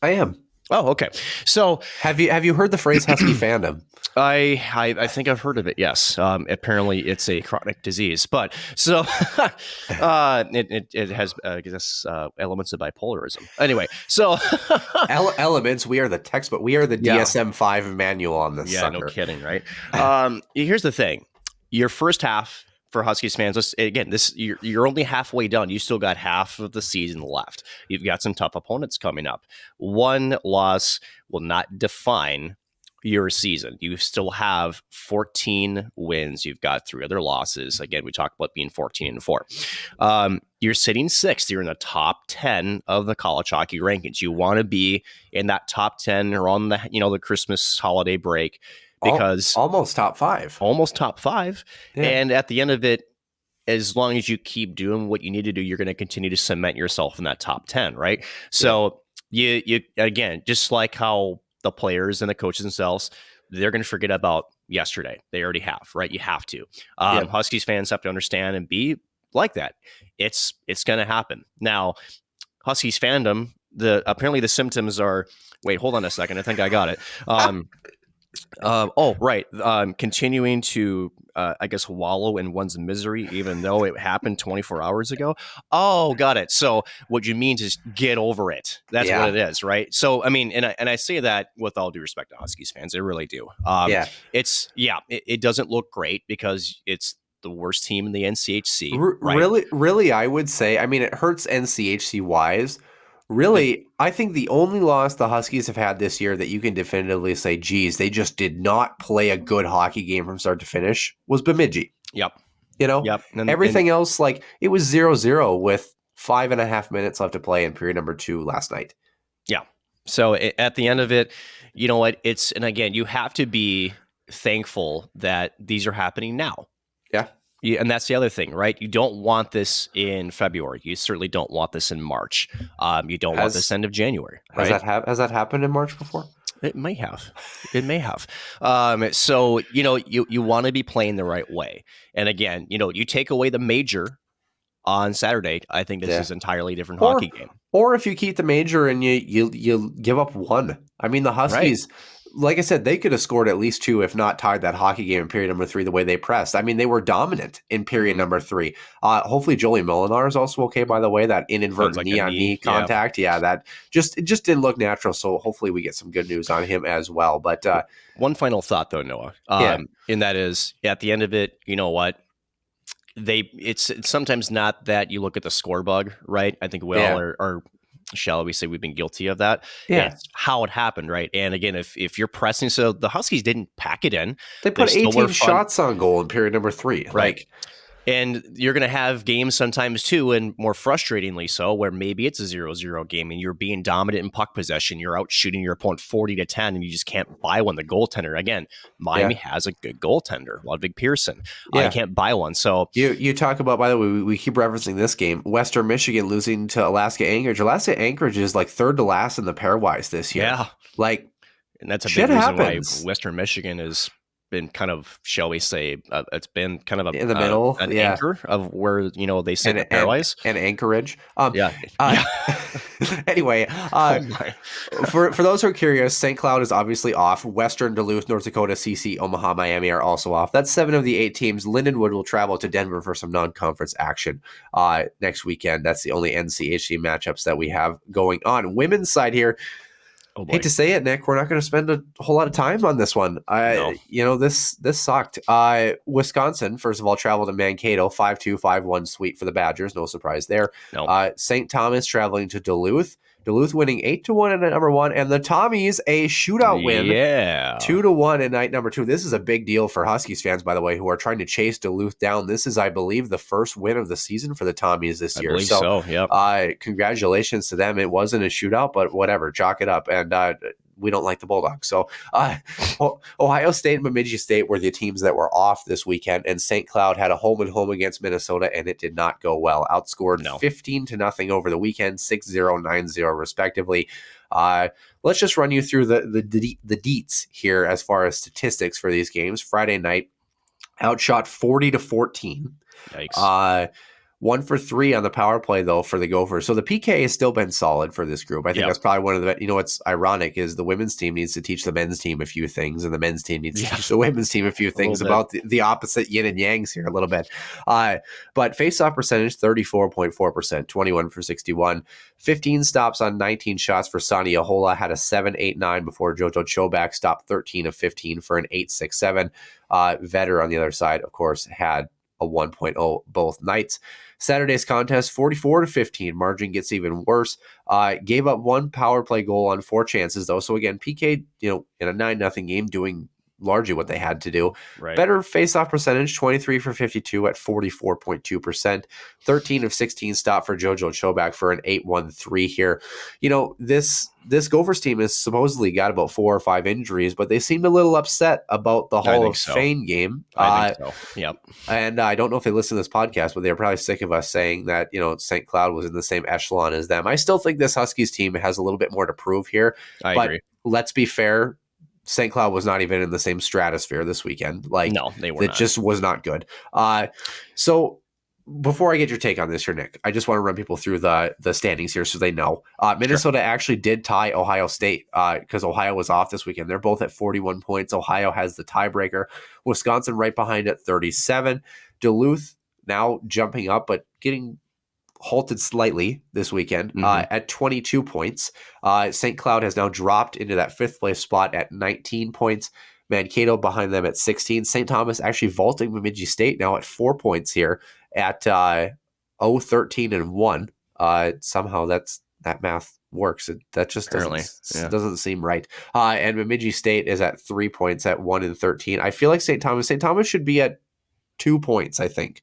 I am. Oh, okay. So have you heard the phrase Husky fandom? I think I've heard of it. Yes. Apparently it's a chronic disease, but so it has I guess elements of bipolarism. Anyway, so elements. We are the textbook. We are the DSM-5 manual on this. Yeah, sucker. No kidding, right? Here's the thing: your first half for Huskies fans, you're only halfway done. You still got half of the season left. You've got some tough opponents coming up. One loss will not define your season. You still have 14 wins. You've got 3 other losses. Again, we talked about being 14-4. You're sitting 6th. You're in the top 10 of the college hockey rankings. You want to be in that top 10 or on the Christmas holiday break, because almost top 5. Yeah. And at the end of it, as long as you keep doing what you need to do, you're going to continue to cement yourself in that top 10, right? So you again, just like how the players and the coaches themselves, they're going to forget about yesterday. They already have, right? You have to. Huskies fans have to understand and be like that. It's going to happen. Now, Huskies fandom, apparently the symptoms are, wait, hold on a second. I think I got it. Continuing to, I guess, wallow in one's misery, even though it happened 24 hours ago. Oh, got it. So what you mean is get over it. That's what it is, right? So, I mean, and I say that with all due respect to Huskies fans. I really do. It doesn't look great because it's the worst team in the NCHC. Right? Really, I would say, I mean, it hurts NCHC wise. Really, I think the only loss the Huskies have had this year that you can definitively say, geez, they just did not play a good hockey game from start to finish was Bemidji. Yep. Everything else, like, it was 0-0 with 5.5 minutes left to play in period number 2 last night. Yeah. So at the end of it, you know what? And again, you have to be thankful that these are happening now. Yeah. And that's the other thing, right? You don't want this in February. You certainly don't want this in March. You don't want this end of January. Right? Has that happened in March before? It may have. So, you want to be playing the right way. And again, you take away the major on Saturday, I think this is an entirely different hockey game. Or if you keep the major and you give up 1. I mean, the Huskies... Right. Like I said, they could have scored at least 2, if not tied that hockey game in period number 3 the way they pressed. I mean, they were dominant in period number 3. Hopefully Jolie Molinar is also okay, by the way. That inadvertent knee-on-knee contact. Yeah, that it just didn't look natural. So hopefully we get some good news on him as well. But one final thought, though, Noah. And that is, at the end of it, you know what? It's sometimes not that you look at the score bug, right? I think we all are shall we say, we've been guilty of that. Yeah. It's how it happened, right? And again, if you're pressing, so the Huskies didn't pack it in. They put 18 shots on goal in period number 3. Right. And you're going to have games sometimes too, and more frustratingly so, where maybe it's a 0-0 game and you're being dominant in puck possession. You're out shooting your opponent 40-10 and you just can't buy one. The goaltender, again, Miami has a good goaltender, Ludwig Pearson. You can't buy one. So you talk about, by the way, we keep referencing this game, Western Michigan losing to Alaska Anchorage. Alaska Anchorage is like 3rd to last in the pairwise this year. Yeah. And that's a big reason why Western Michigan is been kind of, shall we say, it's been kind of in the middle, an anchor of where they sit in pairwise and Anchorage. Anyway, for those who are curious, St. Cloud is obviously off. Western, Duluth, North Dakota, CC, Omaha, Miami are also off. That's 7 of the 8 teams. Lindenwood will travel to Denver for some non-conference action next weekend. That's the only NCHC matchups that we have going on. Women's side here. Oh boy. Hate to say it, Nick, we're not going to spend a whole lot of time on this one. This sucked. Wisconsin, first of all, traveled to Mankato, 5-2, 5-1 sweep for the Badgers. No surprise there. No. St. Thomas traveling to Duluth. Duluth winning 8-1 in night number 1, and the Tommies a shootout win. Yeah. 2-1 in night number 2. This is a big deal for Huskies fans, by the way, who are trying to chase Duluth down. This is, I believe, the first win of the season for the Tommies this year. I believe so. Yep. Congratulations to them. It wasn't a shootout, but whatever, chalk it up. And we don't like the Bulldogs. So Ohio State and Bemidji State were the teams that were off this weekend, and St. Cloud had a home and home against Minnesota, and it did not go well. Outscored 15-0 over the weekend, 6-0, 9-0 respectively. Let's just run you through the deets here as far as statistics for these games. Friday night, outshot 40-14. Yikes. 1 for 3 on the power play, though, for the Gophers. So the PK has still been solid for this group. I think that's probably one of the, what's ironic is the women's team needs to teach the men's team a few things, and the men's team needs to teach the women's team a few things about the opposite yin and yangs here a little bit. But face-off percentage, 34.4%, 21 for 61. 15 stops on 19 shots for Sonia Hola, had a 7.89 before JoJo Chobak stopped 13 of 15 for an 8.67. Vetter on the other side, of course, had a 1.0 both nights. Saturday's contest, 44-15. Margin gets even worse. Gave up 1 power play goal on 4 chances, though. So again, PK, in a 9-0 game, doing largely what they had to do. Right. Better face-off percentage, 23 for 52 at 44.2%. 13 of 16 stop for JoJo Chobak for an 8.13 here. This Gophers team has supposedly got about 4 or 5 injuries, but they seemed a little upset about the Hall of Fame game. I think so. Yep. And I don't know if they listen to this podcast, but they're probably sick of us saying that, St. Cloud was in the same echelon as them. I still think this Huskies team has a little bit more to prove here. I agree. Let's be fair. St. Cloud was not even in the same stratosphere this weekend. No, they were not. It just was not good. So before I get your take on this here, Nick, I just want to run people through the standings here so they know. Minnesota actually did tie Ohio State because Ohio was off this weekend. They're both at 41 points. Ohio has the tiebreaker. Wisconsin right behind at 37. Duluth now jumping up, but getting halted slightly this weekend at 22 points. St. Cloud has now dropped into that 5th place spot at 19 points. Mankato behind them at 16. St. Thomas actually vaulting Bemidji State now at 4 points here at 0-13-1. Somehow that math works. That just doesn't seem right. And Bemidji State is at 3 points at 1-13. I feel like St. Thomas should be at 2 points, I think.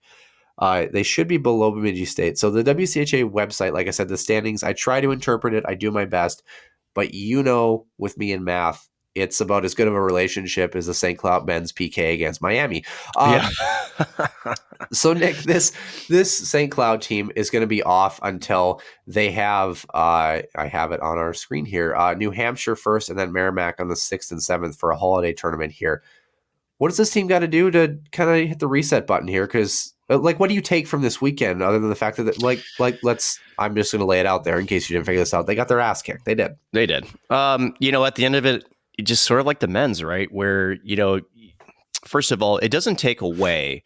They should be below Bemidji State. So the WCHA website, like I said, the standings, I try to interpret it. I do my best. But with me in math, it's about as good of a relationship as the St. Cloud men's PK against Miami. So, Nick, this St. Cloud team is going to be off until they have, I have it on our screen here, New Hampshire first and then Merrimack on the 6th and 7th for a holiday tournament here. What does this team got to do to kind of hit the reset button here? Because, what do you take from this weekend other than the fact that, I'm just going to lay it out there in case you didn't figure this out. They got their ass kicked. They did. At the end of it, just sort of like the men's, right? Where, first of all, it doesn't take away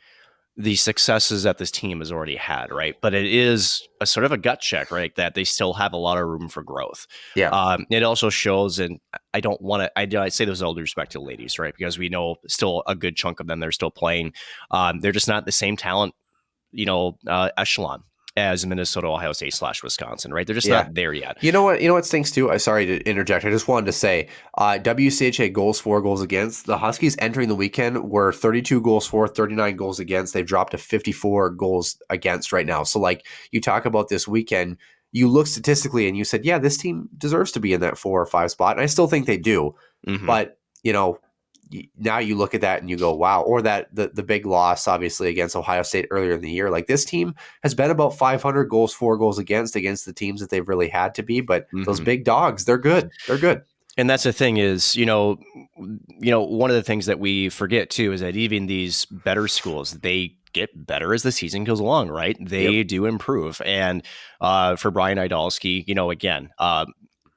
the successes that this team has already had, right? But it is a sort of a gut check, right? That they still have a lot of room for growth. Yeah. It also shows, and I don't want to, I say this with all due respect to the ladies, right? Because we know still a good chunk of them, they're still playing. They're just not the same talent, echelon as Minnesota, Ohio State / Wisconsin, right? They're just not there yet. You know what stinks too? Sorry to interject. I just wanted to say, WCHA goals for, goals against. The Huskies entering the weekend were 32 goals for, 39 goals against. They've dropped to 54 goals against right now. So you talk about this weekend, you look statistically and you said, yeah, this team deserves to be in that 4 or 5 spot. And I still think they do. Mm-hmm. But, now you look at that and you go, wow. Or that the big loss, obviously, against Ohio State earlier in the year. This team has been about 500 goals for, goals against the teams that they've really had to be. But those big dogs, they're good. They're good. And that's the thing is, one of the things that we forget too is that even these better schools, they get better as the season goes along, right? They do improve. And for Brian Idalski, again,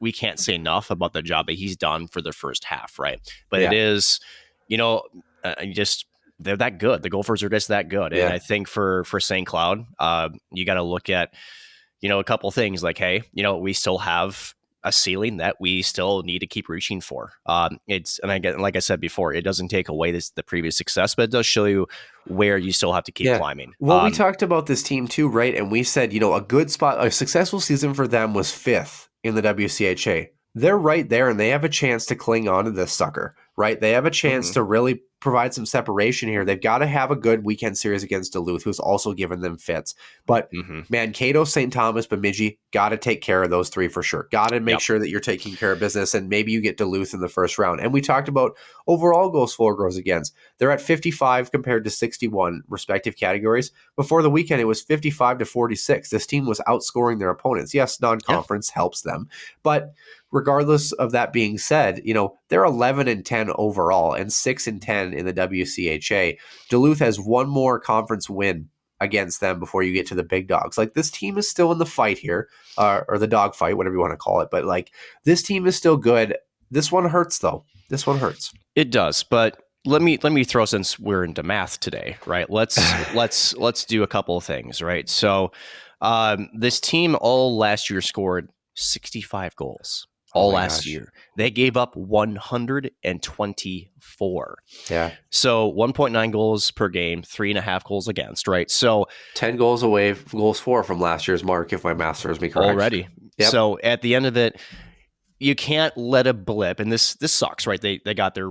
we can't say enough about the job that he's done for the first half, right? But it is, they're that good. The Gophers are just that good. And I think for St. Cloud, you got to look at, a couple things like, hey, we still have a ceiling that we still need to keep reaching for. Like I said before, it doesn't take away the previous success, but it does show you where you still have to keep climbing. Well, we talked about this team too, right? And we said, a good spot, a successful season for them was 5th in the WCHA. They're right there, and they have a chance to cling on to this sucker, right? They have a chance to really provide some separation here. They've got to have a good weekend series against Duluth, who's also given them fits. But Mankato, St. Thomas, Bemidji, got to take care of those 3 for sure. Got to make sure that you're taking care of business, and maybe you get Duluth in the first round. And we talked about overall goals for, goals against. They're at 55 compared to 61 respective categories. Before the weekend, it was 55 to 46. This team was outscoring their opponents. Yes, non-conference helps them, but regardless of that being said, they're 11-10 overall and 6-10 in the WCHA. Duluth has one more conference win against them before you get to the big dogs. Like, this team is still in the fight here, or the dog fight, whatever you want to call it. But like, this team is still good. This one hurts though. This one hurts. It does, but let me throw, since we're into math today, right? Let's do a couple of things, right? So, this team all last year scored 65 goals. All last year. They gave up 124. Yeah. So 1.9 goals per game, 3.5 goals against, right? So 10 goals away, goals for from last year's mark, if my math serves me correct. Already. Yep. So at the end of it, you can't let a blip, and this sucks, right? They got their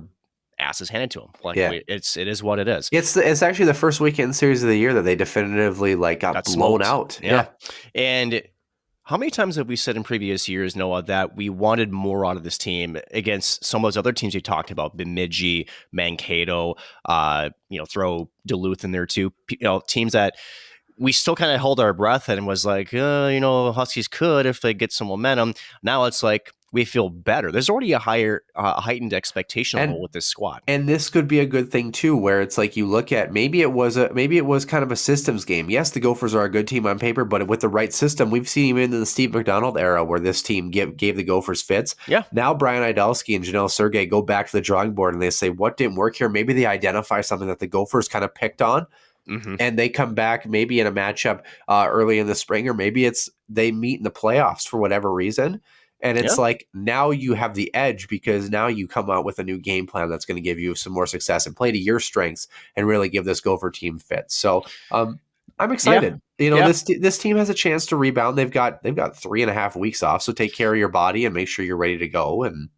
asses handed to them. Like, it is what it is. It's actually the first weekend series of the year that they definitively got blown out. Yeah. And how many times have we said in previous years, Noah, that we wanted more out of this team against some of those other teams you talked about, Bemidji, Mankato, throw Duluth in there too, teams that we still kind of held our breath and was like, Huskies could if they get some momentum. Now it's like, we feel better. There's already a higher heightened expectation level with this squad. And this could be a good thing too, where it's like, you look at, maybe it was kind of a systems game. Yes, the Gophers are a good team on paper, but with the right system, we've seen even in the Steve McDonald era where this team gave the Gophers fits. Yeah. Now Brian Idalski and Janelle Sergey go back to the drawing board and they say, what didn't work here? Maybe they identify something that the Gophers kind of picked on. And they come back maybe in a matchup early in the spring, or maybe it's they meet in the playoffs for whatever reason. And it's like, now you have the edge because now you come out with a new game plan that's going to give you some more success and play to your strengths and really give this Gopher team fit. So I'm excited. This team has a chance to rebound. They've got 3.5 weeks off. So take care of your body and make sure you're ready to go. And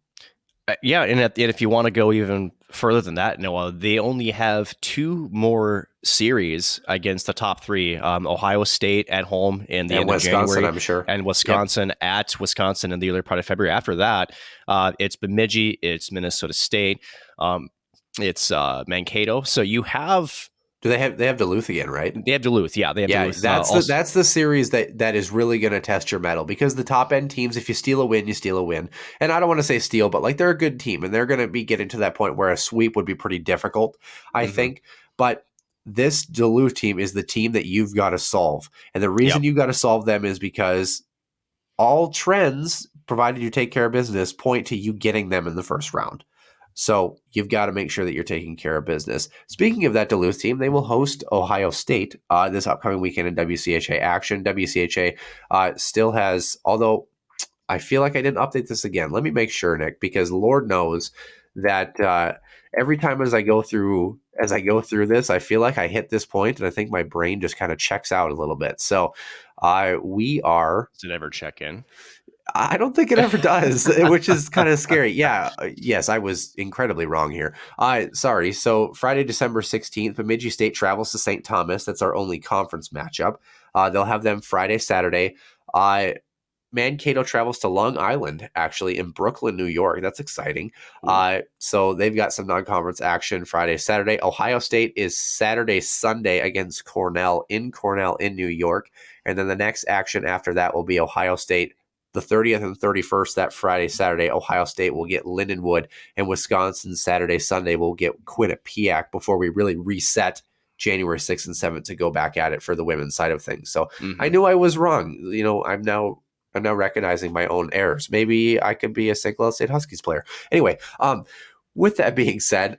and if you want to go even further than that, Noah, they only have 2 more series against the top 3. Ohio State at home in the end Wisconsin, of January, I'm sure, and Wisconsin at Wisconsin in the early part of February. After that, it's Bemidji, it's Minnesota State, it's Mankato. So you have. Do they have Duluth again, right? They have Duluth, yeah. They have Duluth. That's the series that is really going to test your mettle, because the top end teams, if you steal a win, you steal a win. And I don't want to say steal, but like, they're a good team, and they're going to be getting to that point where a sweep would be pretty difficult, I think. But this Duluth team is the team that you've got to solve, and the reason you've got to solve them is because all trends, provided you take care of business, point to you getting them in the first round. So you've got to make sure that you're taking care of business. Speaking of that Duluth team, they will host Ohio State this upcoming weekend in WCHA action. WCHA still has, although I feel like I didn't update this again. Let me make sure, Nick, because Lord knows that every time as I go through this, I feel like I hit this point and I think my brain just kind of checks out a little bit. So we are. Does it ever check in? I don't think it ever does, which is kind of scary. Yeah. Yes, I was incredibly wrong here. Sorry. So Friday, December 16th, Bemidji State travels to St. Thomas. That's our only conference matchup. They'll have them Friday, Saturday. Mankato travels to Long Island, actually, in Brooklyn, New York. That's exciting. So they've got some non-conference action Friday, Saturday. Ohio State is Saturday, Sunday against Cornell in New York. And then the next action after that will be Ohio State the 30th and 31st, that Friday, Saturday. Ohio State will get Lindenwood, and Wisconsin Saturday, Sunday will get Quinnipiac before we really reset January 6th and 7th to go back at it for the women's side of things. So I knew I was wrong. I'm now recognizing my own errors. Maybe I could be a St. Cloud State Huskies player. Anyway, with that being said,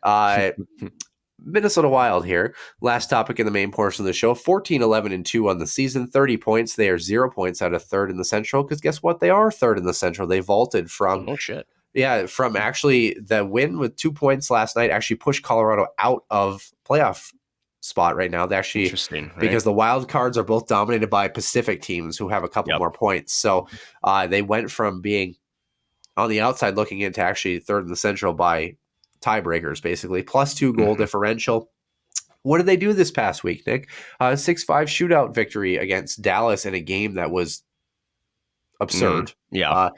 Minnesota Wild here. Last topic in the main portion of the show, 14-11-2 on the season, 30 points. They are 0 points out of third in the Central because guess what? They are third in the Central. They vaulted from Oh, shit. Yeah, from actually the win with 2 points last night actually pushed Colorado out of playoff spot right now. They actually, Interesting, right? because the wild cards are both dominated by Pacific teams who have a couple more points. So they went from being on the outside looking into actually third in the Central by tiebreakers, basically, plus 2 goal differential. What did they do this past week, Nick? 6-5 shootout victory against Dallas in a game that was absurd. Yeah.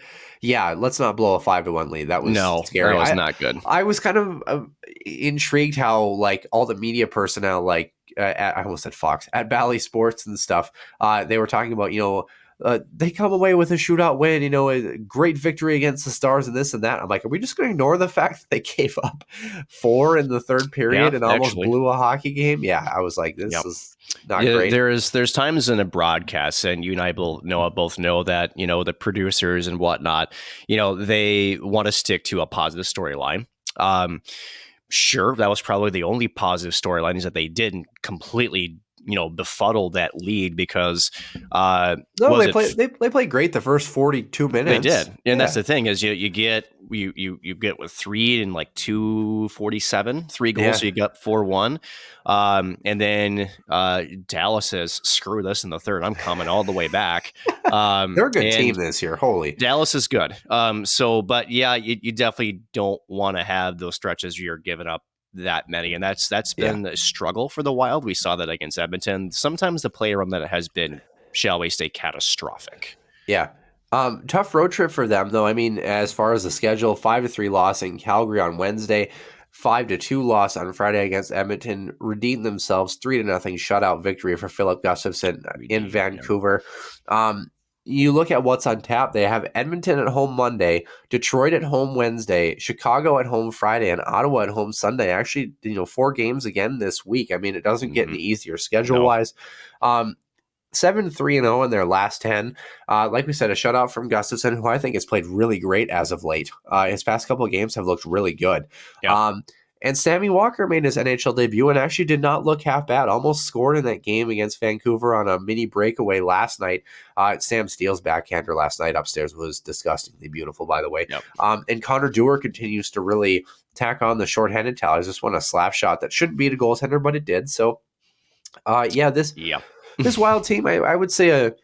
Let's not blow a 5-1 lead. That was scary. That was not good. I was kind of intrigued how like all the media personnel, like I almost said Fox, at Bally Sports and stuff, they were talking about, they come away with a shootout win, a great victory against the Stars and this and that. I'm like, are we just going to ignore the fact that they gave up 4 in the third period and almost blew a hockey game? Yeah, I was like, this is not great. There's times in a broadcast, and you and I both know that, the producers and whatnot, they want to stick to a positive storyline. Sure, that was probably the only positive storyline, is that they didn't completely befuddle that lead because they played great the first 42 minutes. They did, and that's the thing is you get with 3 and like 2:47, 3 goals, so you got 4-1, and then Dallas says, "Screw this" in the third. I'm coming all the way back. They're a good team this year. Holy, Dallas is good. But yeah, you definitely don't want to have those stretches where you're giving up that many, and that's been a struggle for the Wild. We saw that against Edmonton. Sometimes the play around that has been, shall we say, catastrophic. Yeah. Tough road trip for them, though. I mean, as far as the schedule, 5-3 loss in Calgary on Wednesday, 5-2 loss on Friday against Edmonton, redeemed themselves, 3-0 shutout victory for Philip Gustafsson in Vancouver. You look at what's on tap. They have Edmonton at home Monday, Detroit at home Wednesday, Chicago at home Friday, and Ottawa at home Sunday. Actually, 4 games again this week. I mean, it doesn't get any easier schedule-wise. 7-3-0 in their last 10. Like we said, a shutout from Gustafsson, who I think has played really great as of late. His past couple of games have looked really good. Yeah. And Sammy Walker made his NHL debut and actually did not look half bad. Almost scored in that game against Vancouver on a mini breakaway last night. Sam Steele's backhander last night upstairs was disgustingly beautiful, by the way. Yep. And Connor Dewar continues to really tack on the shorthanded tallies. Just won a slap shot that shouldn't beat a goaltender, but it did. So, this Wild team, I would say a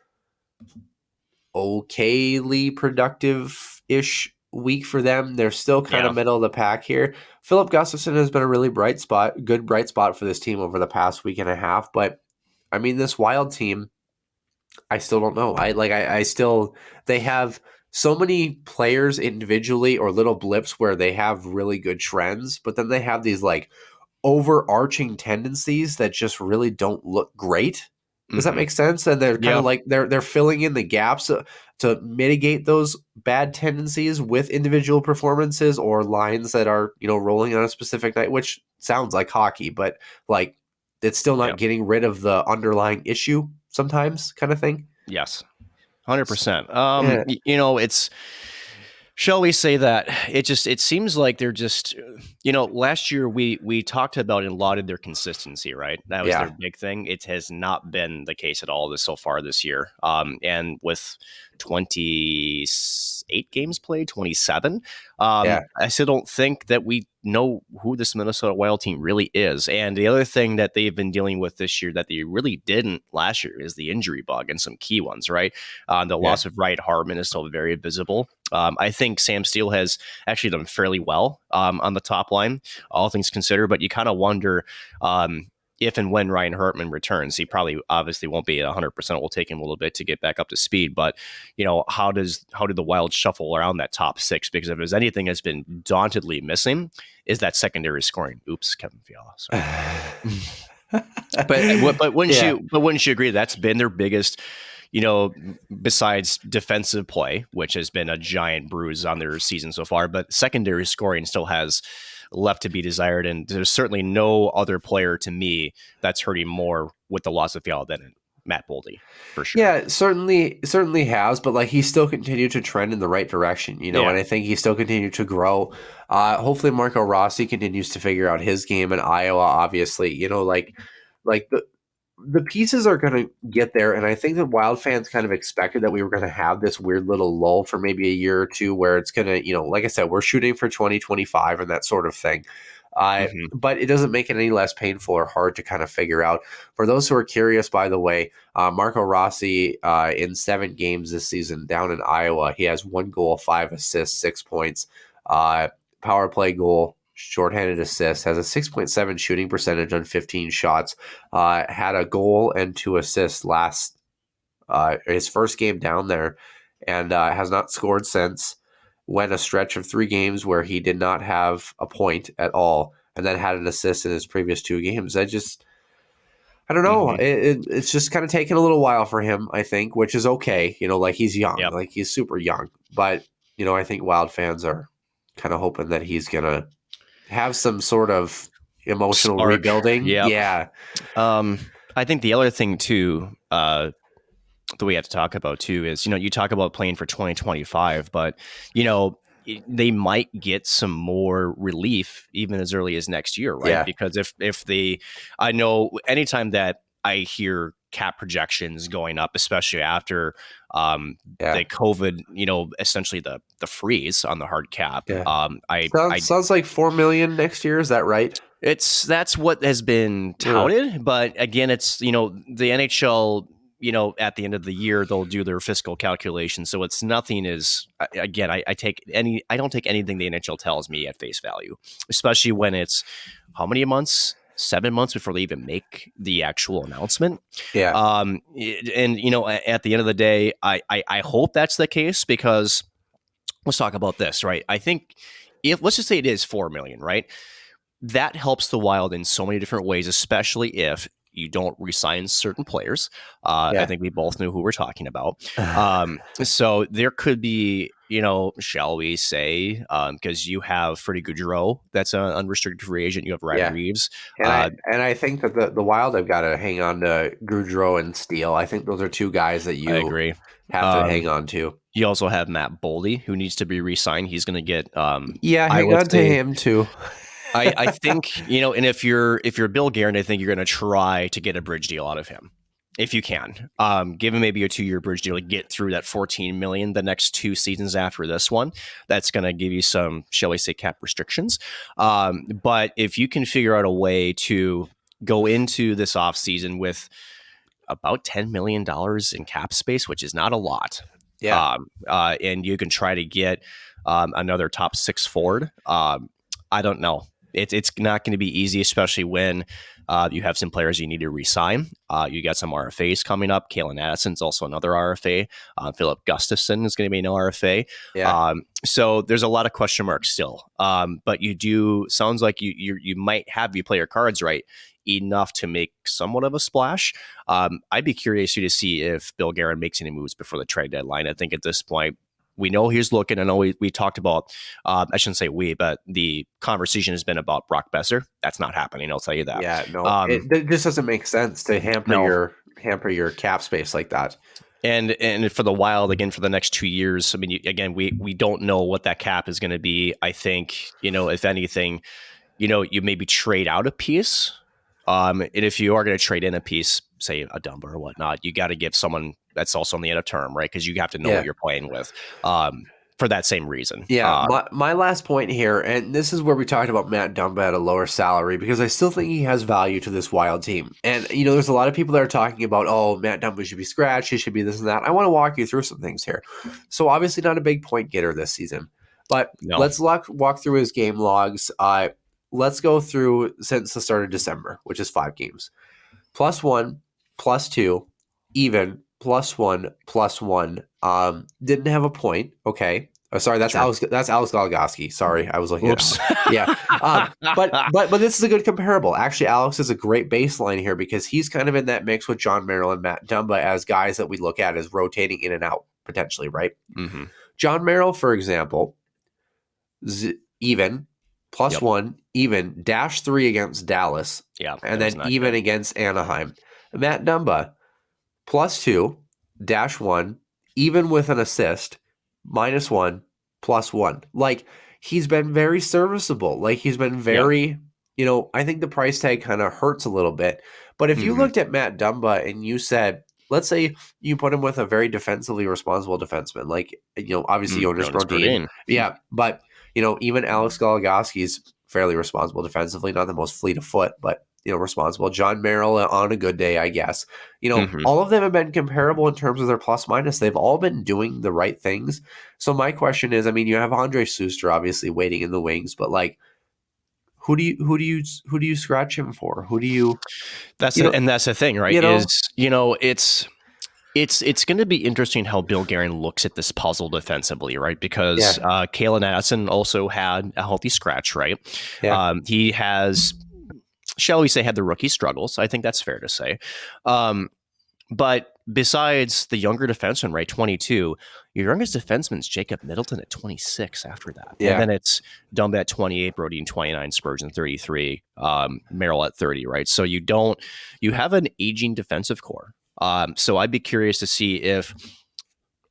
okayly productive-ish week for them. They're still kind of middle of the pack here. Philip Gustafsson has been a really bright spot for this team over the past week and a half. But I mean, this Wild team, I still don't know. They have so many players individually or little blips where they have really good trends, but then they have these like overarching tendencies that just really don't look great. Does that make sense? And they're kind of like they're filling in the gaps to mitigate those bad tendencies with individual performances or lines that are rolling on a specific night, which sounds like hockey, but like it's still not getting rid of the underlying issue sometimes, kind of thing. Yes, 100%. It's. Shall we say that it seems like they're just, last year we talked about and lauded their consistency, right? That was their big thing. It has not been the case at all so far this year. And with 28 games played, 27, I still don't think that we know who this Minnesota Wild team really is. And the other thing that they've been dealing with this year that they really didn't last year is the injury bug and some key ones, right? The loss of Wright Hartman is still very visible. I think Sam Steele has actually done fairly well on the top line, all things considered, but you kind of wonder if and when Ryan Hartman returns. He probably obviously won't be at 100%. It will take him a little bit to get back up to speed, but how did the Wild shuffle around that top 6? Because if there's anything that's been dauntedly missing is that secondary scoring. Oops, Kevin Fiala. Sorry. but wouldn't you agree that's been their biggest, besides defensive play, which has been a giant bruise on their season so far, but secondary scoring still has left to be desired. And there's certainly no other player to me that's hurting more with the loss of Fiala than Matt Boldy for sure. Yeah, certainly has, but like he still continued to trend in the right direction, and I think he still continued to grow. Hopefully Marco Rossi continues to figure out his game in Iowa, obviously, like the pieces are going to get there, and I think that Wild fans kind of expected that we were going to have this weird little lull for maybe a year or two where it's going to, like I said, we're shooting for 2025 and that sort of thing. But it doesn't make it any less painful or hard to kind of figure out. For those who are curious, by the way, Marco Rossi in 7 games this season down in Iowa, he has 1 goal, 5 assists, 6 points, power play goal, shorthanded assist, has a 6.7 shooting percentage on 15 shots, had a goal and 2 assists his first game down there, and has not scored since. Went a stretch of 3 games where he did not have a point at all, and then had an assist in his previous 2 games. I don't know. It's just kind of taken a little while for him, I think, which is okay. Like he's young, like he's super young, but I think Wild fans are kind of hoping that he's gonna have some sort of emotional rebuilding. Yep. Yeah. I think the other thing too, that we have to talk about too is, you talk about playing for 2025, but they might get some more relief even as early as next year, right? Yeah. Because I know anytime that I hear cap projections going up, especially after the COVID, essentially the freeze on the hard cap. Yeah. Sounds like $4 million next year. Is that right? That's what has been touted, but again, it's the NHL. At the end of the year, they'll do their fiscal calculations. So it's nothing is, again, I don't take anything the NHL tells me at face value, especially when it's how many months? 7 months before they even make the actual announcement. Yeah. And, at the end of the day, I hope that's the case, because let's talk about this, right? I think let's just say it is 4 million, right? That helps the Wild in so many different ways, especially if you don't re-sign certain players. I think we both knew who we're talking about. So there could be, shall we say, because you have Freddie Gaudreau, that's an unrestricted free agent. You have Ryan Reeves. And I think that the Wild have got to hang on to Gaudreau and Steele. I think those are 2 guys that you have to hang on to. You also have Matt Boldy, who needs to be re-signed. He's going to get hang on to him too. I think, and if you're Bill Guerin, I think you're going to try to get a bridge deal out of him if you can. Give him maybe a 2-year bridge deal to get through that $14 million the next 2 seasons after this one. That's going to give you some, shall we say, cap restrictions. But if you can figure out a way to go into this offseason with about $10 million in cap space, which is not a lot. Yeah. And you can try to get another top 6 forward. I don't know. It's not going to be easy, especially when you have some players you need to re-sign. You got some RFAs coming up. Kalen Addison's also another RFA. Philip Gustafson is going to be an RFA. Yeah. So there's a lot of question marks still. But sounds like you might have you play your cards right enough to make somewhat of a splash. I'd be curious to see if Bill Guerin makes any moves before the trade deadline. I think at this point, we know he's looking. I know we talked about, I shouldn't say we, but the conversation has been about Brock Besser. That's not happening. I'll tell you that. Yeah, no, it just doesn't make sense to hamper your cap space like that. And for the Wild, again, for the next 2 years, I mean, again, we don't know what that cap is going to be. I think, if anything, you maybe trade out a piece. And if you are going to trade in a piece, say a Dumba or whatnot, you got to give someone that's also on the end of term, right? Because you have to know what you're playing with for that same reson. Yeah, my last point here, and this is where we talked about Matt Dumba at a lower salary, because I still think he has value to this Wild team. And, there's a lot of people that are talking about, oh, Matt Dumba should be scratched, he should be this and that. I want to walk you through some things here. So obviously not a big point getter this season, but let's walk through his game logs. Let's go through since the start of December, which is 5 games. +1, +2, even, +1, +1. Didn't have a point. Okay. Sorry, that's Alex Goligoski. Sorry, I was looking at yeah. But this is a good comparable. Actually, Alex is a great baseline here because he's kind of in that mix with John Merrill and Matt Dumba as guys that we look at as rotating in and out potentially, right? Mm-hmm. John Merrill, for example, even, +1, even, -3 against Dallas, and then even against Anaheim. Matt Dumba, +2, -1, even with an assist, -1, +1. Like, he's been very serviceable. Like, he's been very, I think the price tag kind of hurts a little bit. But if you looked at Matt Dumba and you said, let's say you put him with a very defensively responsible defenseman, like, obviously Jonas Brodin. Yeah, but, even Alex Goligoski's fairly responsible defensively, not the most fleet of foot, but responsible. John Merrill on a good day, I guess. All of them have been comparable in terms of their plus minus. They've all been doing the right things. So my question is, you have Andre Suster obviously waiting in the wings, but like, who do you scratch him for? Who do you? That's the thing, right? It's going to be interesting how Bill Guerin looks at this puzzle defensively, right? Because Kalen Addison also had a healthy scratch, right? Yeah. He has, shall we say, had the rookie struggles. I think that's fair to say. But besides the younger defenseman, right, 22, your youngest defenseman's Jacob Middleton at 26 after that. Yeah. And then it's Dumba at 28, Brodin 29, Spurgeon 33, Merrill at 30, right? So you have an aging defensive core. So I'd be curious to see if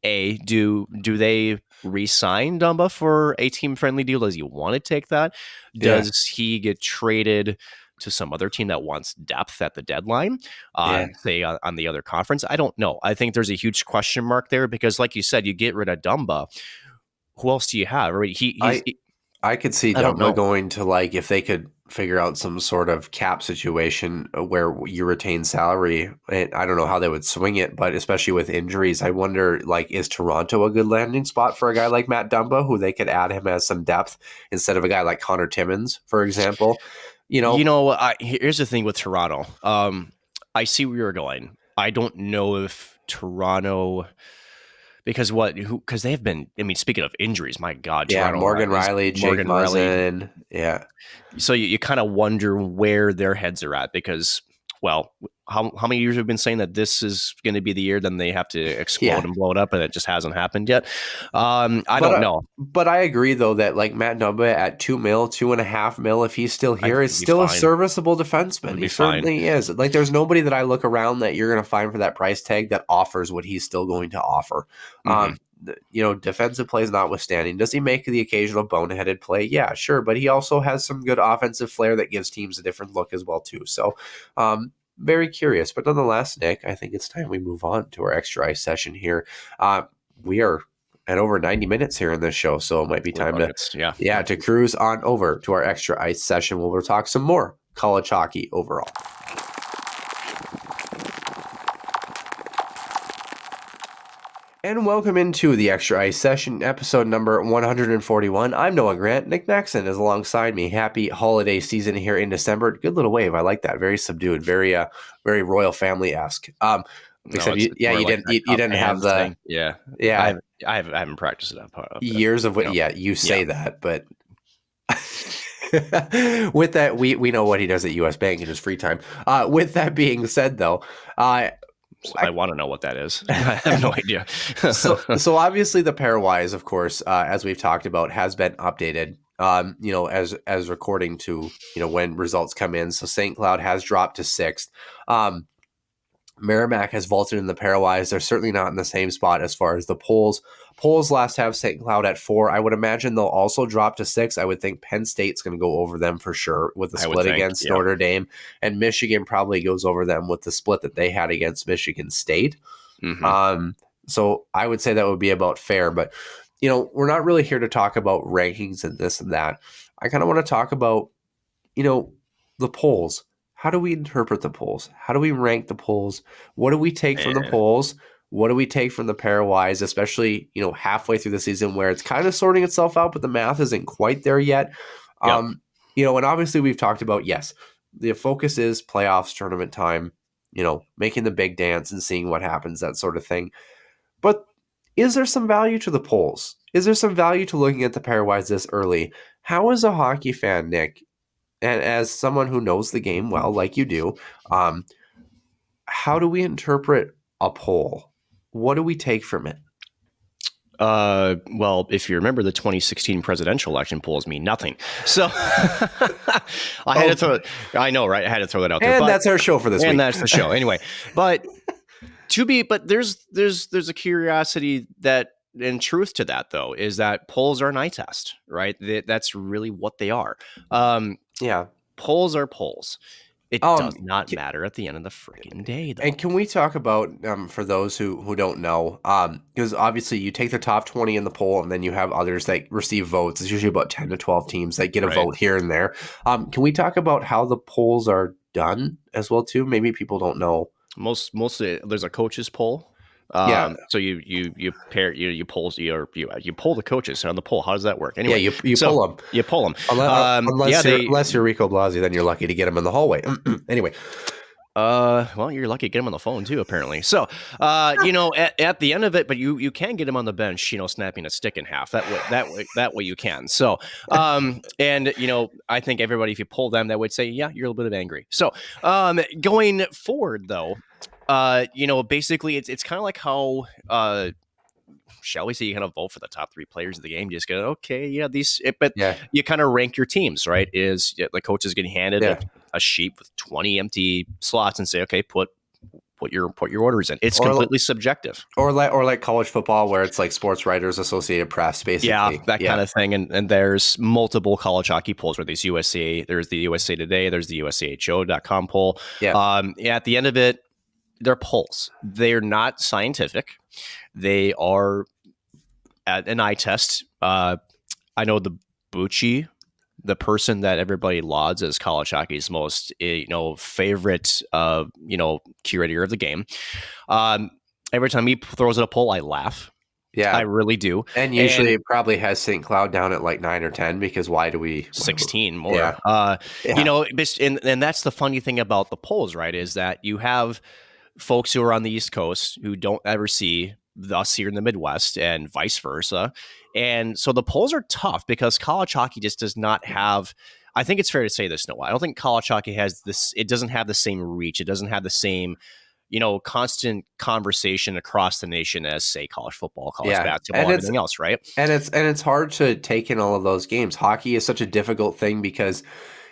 do they re-sign Dumba for a team-friendly deal? Does he want to take that? Does he get traded to some other team that wants depth at the deadline, say on the other conference? I don't know. I think there's a huge question mark there because, like you said, you get rid of Dumba. Who else do you have? I could see Dumba going to, like, if they could figure out some sort of cap situation where you retain salary. And I don't know how they would swing it, but especially with injuries, I wonder, like, is Toronto a good landing spot for a guy like Matt Dumba, who they could add him as some depth instead of a guy like Connor Timmins, for example? Here's the thing with Toronto. I see where you're going. I don't know if Toronto, because they have been. I mean, speaking of injuries, my God, Toronto, Morgan Riley, Jake Muzzin, yeah. So you kind of wonder where their heads are at because, well, how many years have been saying that this is going to be the year? Then they have to explode and blow it up, and it just hasn't happened yet. I don't know. But I agree, though, that like Matt Dumba at $2.5 million, if he's still here, is still a serviceable defenseman. He certainly is. Like, there's nobody that I look around that you're going to find for that price tag that offers what he's still going to offer. Defensive plays notwithstanding, does he make the occasional boneheaded play? Yeah, sure. But he also has some good offensive flair that gives teams a different look as well, too. So, very curious. But nonetheless, Nick, I think it's time we move on to our extra ice session here. We are at over 90 minutes here in this show, so it might be time to cruise on over to our extra ice session where we'll talk some more college hockey overall. And welcome into the Extra Ice Session, episode number 141. I'm Noah Grant. Nick Maxon is alongside me. Happy holiday season here in December. Good little wave. I like that. Very subdued. Very royal family-esque. Except you didn't have the thing. Yeah. I haven't practiced that part of years of what. Yeah, you say that, but with that, we know what he does at US Bank in his free time. With that being said, though, I want to know what that is. I have no idea. so obviously the pairwise, of course, as we've talked about, has been updated. As recording to when results come in. So St. Cloud has dropped to 6th. Merrimack has vaulted in the pairwise. They're certainly not in the same spot as far as the polls. Polls last have St. Cloud at 4. I would imagine they'll also drop to 6. I would think Penn State's going to go over them for sure with the split against Notre Dame. And Michigan probably goes over them with the split that they had against Michigan State. So I would say that would be about fair. But, we're not really here to talk about rankings and this and that. I kind of want to talk about, the polls. How do we interpret the polls? How do we rank the polls? What do we take from the polls? What do we take from the pairwise, especially, halfway through the season where it's kind of sorting itself out, but the math isn't quite there yet. And obviously we've talked about, yes, the focus is playoffs, tournament time, making the big dance and seeing what happens, that sort of thing. But is there some value to the polls? Is there some value to looking at the pairwise this early? How is a hockey fan, Nick, and as someone who knows the game well, like you do, how do we interpret a poll? What do we take from it? Well, if you remember, the 2016 presidential election polls mean nothing. So I had to throw that out there. And that's our show for this week. And that's the show. Anyway, but But there's a curiosity that and truth to that though is that polls are an eye test, right? That's really what they are. Yeah. Polls are polls. It does not matter at the end of the freaking day, though. And can we talk about, for those who don't know, because obviously you take the top 20 in the poll and then you have others that receive votes. It's usually about 10 to 12 teams that get a vote here and there. Can we talk about how the polls are done as well, too? Maybe people don't know. Mostly there's a coaches poll. So you poll the coaches on the poll. How does that work? Anyway, you pull them. You pull them. Unless you're Rico Blasi, then you're lucky to get them in the hallway. Anyway. Well, you're lucky to get him on the phone too, apparently. So, at the end of it, but you can get him on the bench, snapping a stick in half. That way you can. So, and I think everybody, if you pull them, that would say, yeah, you're a little bit of angry. So, going forward though, basically it's kind of like how, shall we say, you kind of vote for the top 3 players of the game. You just go, okay, you kind of rank your teams, right? The coach is getting handed a sheet with 20 empty slots and say, okay, put your orders in. It's completely subjective. Or like college football, where it's like Sports Writers Associated Press, basically. Yeah, that kind of thing. And there's multiple college hockey polls where there's the USA Today, there's the WCHA.com poll. Yeah. At the end of it, they're polls. They're not scientific. They are an eye test. I know the Bucci, the person that everybody lauds as college hockey's most favorite curator of the game. Every time he throws out a poll, I laugh. Yeah, I really do. And usually it probably has St. Cloud down at like 9 or 10 because why do we 16 more? Yeah. And that's the funny thing about the polls, right? Is that you have folks who are on the East Coast who don't ever see us here in the Midwest and vice versa. And so the polls are tough because college hockey just does not have, I think it's fair to say this, Noah. I don't think college hockey has this, it doesn't have the same reach. It doesn't have the same, constant conversation across the nation as, say, college football, college basketball, and everything else, right? And it's hard to take in all of those games. Hockey is such a difficult thing because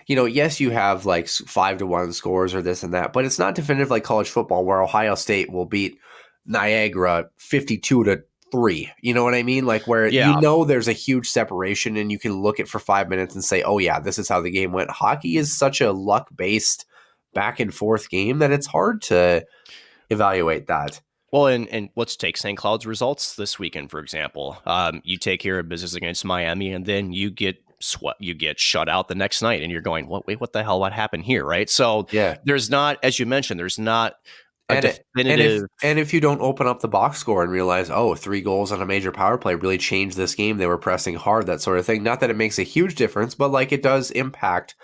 yes, you have like 5-1 scores or this and that, but it's not definitive like college football where Ohio State will beat Niagara 52-3. You know what I mean? Like where there's a huge separation and you can look at for 5 minutes and say, oh yeah, this is how the game went. Hockey is such a luck-based back and forth game that it's hard to evaluate that. Well, and let's take St. Cloud's results this weekend, for example. You take care of business against Miami and then you get shut out the next night and you're going, what the hell, what happened here? Right. So there's not, as you mentioned, there's not a definitive. And if you don't open up the box score and realize, 3 goals on a major power play really changed this game, they were pressing hard, that sort of thing. Not that it makes a huge difference, but like it does impact,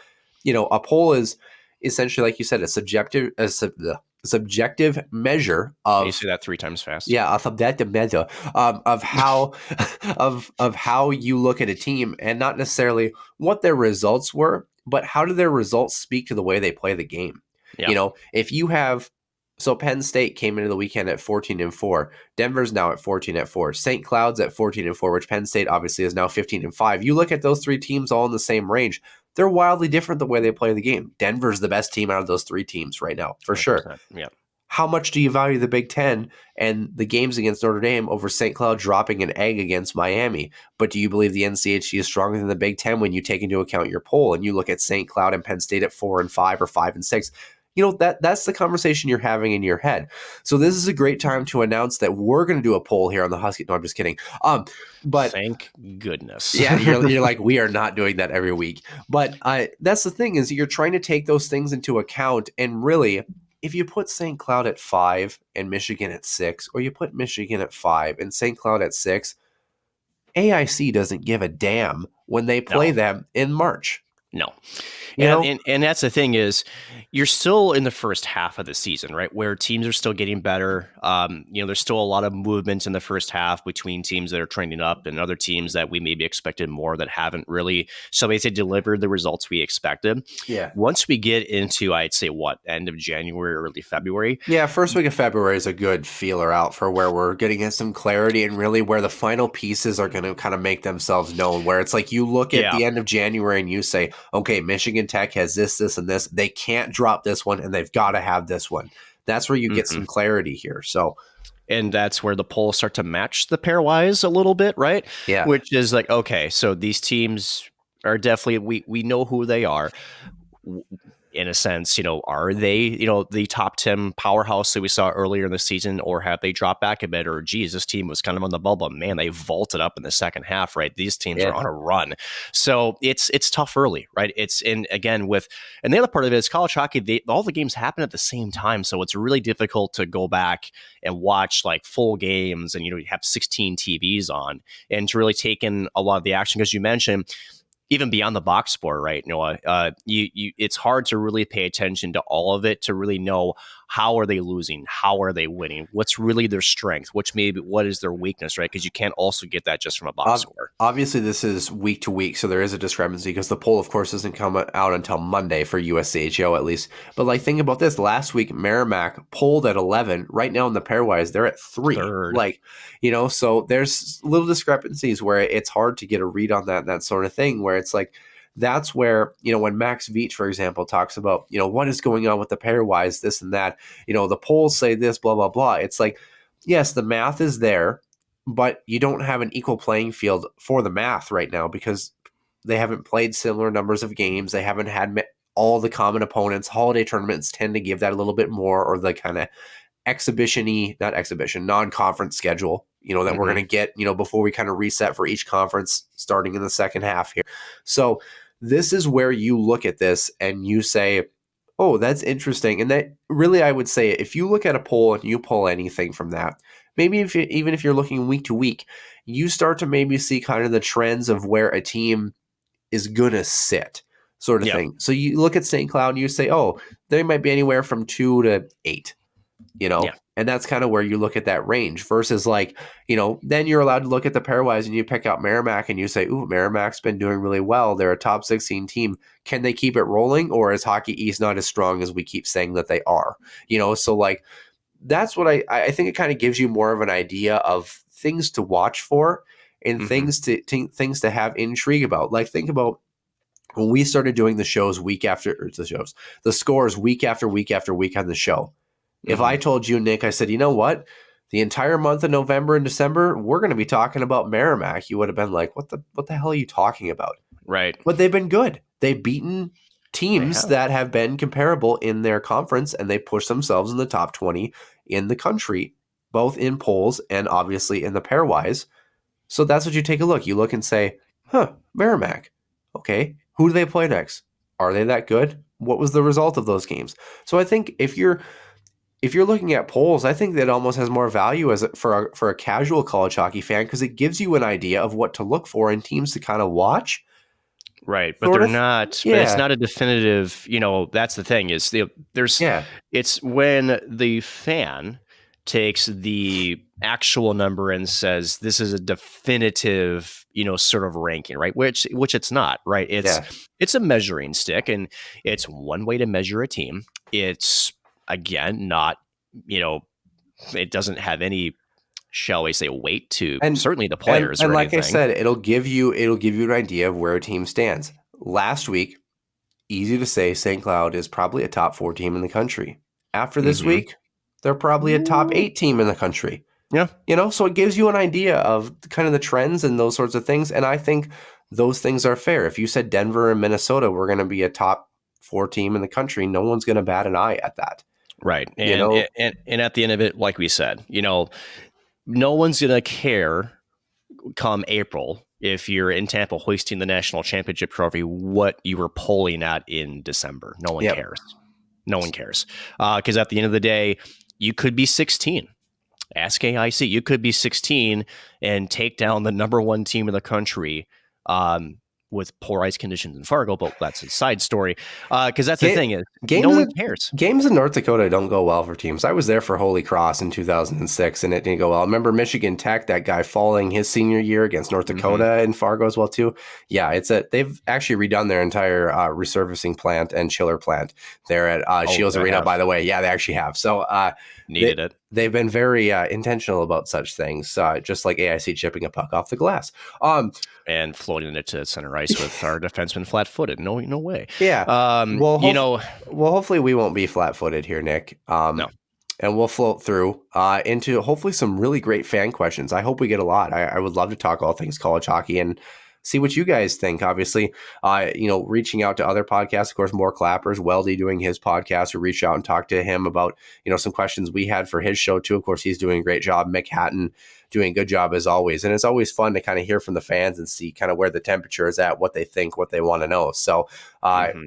a poll is essentially, like you said, a subjective measure of. You say that 3 times fast. Yeah, a subjective measure of how of how you look at a team, and not necessarily what their results were, but how do their results speak to the way they play the game. Yeah. If you have, so Penn State came into the weekend at 14-4, Denver's now at 14-4, St. Cloud's at 14-4, which Penn State obviously is now 15-5. You look at those 3 teams all in the same range. They're wildly different the way they play the game. Denver's the best team out of those 3 teams right now, for 100%, sure. Yeah. How much do you value the Big Ten and the games against Notre Dame over St. Cloud dropping an egg against Miami? But do you believe the NCHC is stronger than the Big Ten when you take into account your poll and you look at St. Cloud and Penn State at 4-5 or 5-6? That's the conversation you're having in your head. So this is a great time to announce that we're going to do a poll here on the Husky. No, I'm just kidding. But thank goodness. Yeah, you're like, we are not doing that every week. But that's the thing, is you're trying to take those things into account. And really, if you put St. Cloud at 5 and Michigan at 6, or you put Michigan at 5 and St. Cloud at 6, AIC doesn't give a damn when they play them in March. No. And that's the thing, is you're still in the first half of the season, right? Where teams are still getting better. There's still a lot of movement in the first half between teams that are trending up and other teams that we maybe expected more that haven't really, so they say, delivered the results we expected. Yeah. Once we get into, I'd say, end of January, early February. Yeah, first week of February is a good feeler out for where we're getting some clarity and really where the final pieces are going to kind of make themselves known. Where it's like you look at the end of January and you say, okay, Michigan Tech has this, and this. They can't drop this one, and they've got to have this one. That's where you get some clarity here. So, and that's where the polls start to match the pairwise a little bit, right? yeah. Which is like, okay, so these teams are definitely, we know who they are. In a sense, are they, the top 10 powerhouse that we saw earlier in the season, or have they dropped back a bit? Or, geez, this team was kind of on the bubble. Man, they vaulted up in the second half, right? These teams are on a run. So it's tough early, right? And the other part of it is college hockey, all the games happen at the same time. So it's really difficult to go back and watch like full games and, you have 16 TVs on and to really take in a lot of the action. Because you mentioned, even beyond the box score, right, Noah, it's hard to really pay attention to all of it to really know how are they losing, how are they winning, what's really their strength, what is their weakness, right? Because you can't also get that just from a box score. Obviously, this is week to week, so there is a discrepancy because the poll, of course, doesn't come out until Monday for USCHO at least. But like, think about this: last week, Merrimack polled at 11. Right now in the pairwise, they're at 3. Third. So there's little discrepancies where it's hard to get a read on that sort of thing. Where it's like, that's where, when Max Veach, for example, talks about, what is going on with the pairwise, this and that, the polls say this, blah, blah, blah. It's like, yes, the math is there, but you don't have an equal playing field for the math right now because they haven't played similar numbers of games. They haven't had all the common opponents. Holiday tournaments tend to give that a little bit more, or the kind of non-conference schedule, that we're going to get, before we kind of reset for each conference starting in the second half here. So this is where you look at this and you say, oh, that's interesting. And that really, I would say, if you look at a poll and you pull anything from that, maybe even if you're looking week to week, you start to maybe see kind of the trends of where a team is going to sit, sort of thing. So you look at St. Cloud and you say, oh, they might be anywhere from 2 to 8, and that's kind of where you look at that range versus then you're allowed to look at the pairwise and you pick out Merrimack and you say, ooh, Merrimack's been doing really well. They're a top 16 team. Can they keep it rolling, or is Hockey East not as strong as we keep saying that they are? So that's what I think it kind of gives you more of an idea of things to watch for and things to have intrigue about. Like, think about when we started doing the scores week after week after week on the show. If I told you, Nick, I said, you know what? The entire month of November and December, we're going to be talking about Merrimack. You would have been like, what the hell are you talking about? Right. But they've been good. They've beaten teams that have been comparable in their conference, and they push themselves in the top 20 in the country, both in polls and obviously in the pairwise. So that's what you take a look. You look and say, Merrimack. Okay, who do they play next? Are they that good? What was the result of those games? So I think if you're looking at polls, I think that almost has more value for a casual college hockey fan, because it gives you an idea of what to look for in teams to kind of watch. Right, but they're not. Yeah. But it's not a definitive. That's the thing is it's when the fan takes the actual number and says this is a definitive, sort of ranking, right? Which it's not, right? It's a measuring stick, and it's one way to measure a team. It's, again, not, it doesn't have any, shall we say, weight to certainly the players. And like anything. I said, it'll give you an idea of where a team stands. Last week, easy to say, St. Cloud is probably a top 4 team in the country. After this week, they're probably a top 8 team in the country. Yeah. So it gives you an idea of kind of the trends and those sorts of things. And I think those things are fair. If you said Denver and Minnesota were going to be a top 4 team in the country, no one's going to bat an eye at that. Right. And, and at the end of it, like we said, no one's going to care come April if you're in Tampa hoisting the national championship trophy, what you were polling at in December. No one cares. No one cares. Because at the end of the day, you could be 16. Ask AIC. You could be 16 and take down the number 1 team in the country with poor ice conditions in Fargo, but that's a side story. Because that's the thing is, no one cares. Games in North Dakota don't go well for teams. I was there for Holy Cross in 2006, and it didn't go well. I remember Michigan Tech, that guy falling his senior year against North Dakota in Fargo as well too. Yeah, they've actually redone their entire resurfacing plant and chiller plant there at Shields Arena, by the way. Yeah, they actually have. So needed it. They've been very intentional about such things, just like AIC chipping a puck off the glass. And floating it to center ice with our defenseman flat-footed. No way. Yeah. Well, hopefully we won't be flat-footed here, Nick. No. and we'll float through into hopefully some really great fan questions. I hope we get a lot. I would love to talk all things college hockey and see what you guys think. Obviously, reaching out to other podcasts, of course, more Clappers, Weldy doing his podcast, or reach out and talk to him about, some questions we had for his show too. Of course, he's doing a great job. Mick Hatton doing a good job as always. And it's always fun to kind of hear from the fans and see kind of where the temperature is at, what they think, what they want to know. So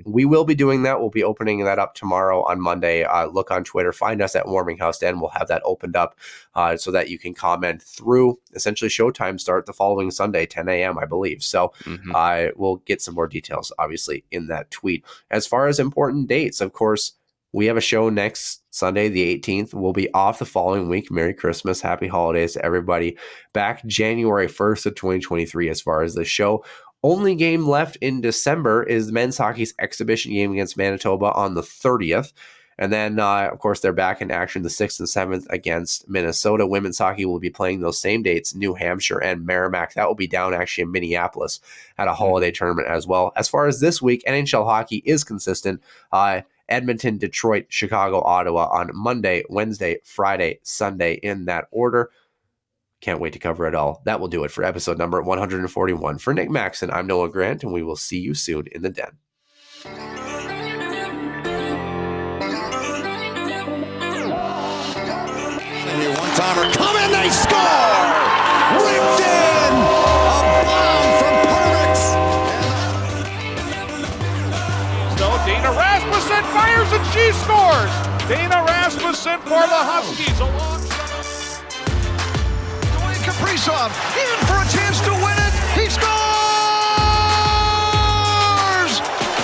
we will be doing that. We'll be opening that up tomorrow on Monday. Look on Twitter, find us at Warming House Den. We'll have that opened up so that you can comment through essentially showtime start the following Sunday, 10 a.m., I believe. So we'll get some more details, obviously, in that tweet. As far as important dates, of course, we have a show next Sunday, the 18th. We'll be off the following week. Merry Christmas. Happy holidays to everybody. Back January 1st of 2023 as far as the show. Only game left in December is the men's hockey's exhibition game against Manitoba on the 30th. And then, of course, they're back in action the 6th and 7th against Minnesota. Women's hockey will be playing those same dates, New Hampshire and Merrimack. That will be down actually in Minneapolis at a holiday tournament as well. As far as this week, NHL hockey is consistent. Edmonton, Detroit, Chicago, Ottawa on Monday, Wednesday, Friday, Sunday in that order. Can't wait to cover it all. That will do it for episode number 141. For Nick Maxon, I'm Noah Grant, and we will see you soon in the den. One-timer coming, they score! Ripped in! A bomb from Penrose! So Dana Rasmussen fires and she scores! Dana Rasmussen for the Huskies Dwayne Kaprizov in for a chance to win it! He scores!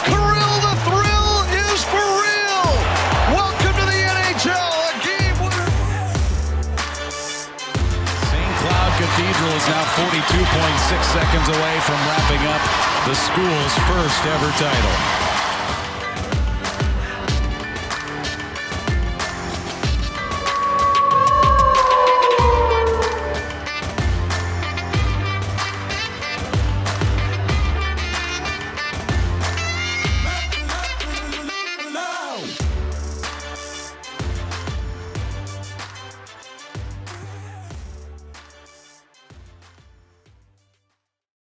Kirill the Thrill is for real! Welcome to the NHL, a game winner! St. Cloud Cathedral is now 42.6 seconds away from wrapping up the school's first ever title.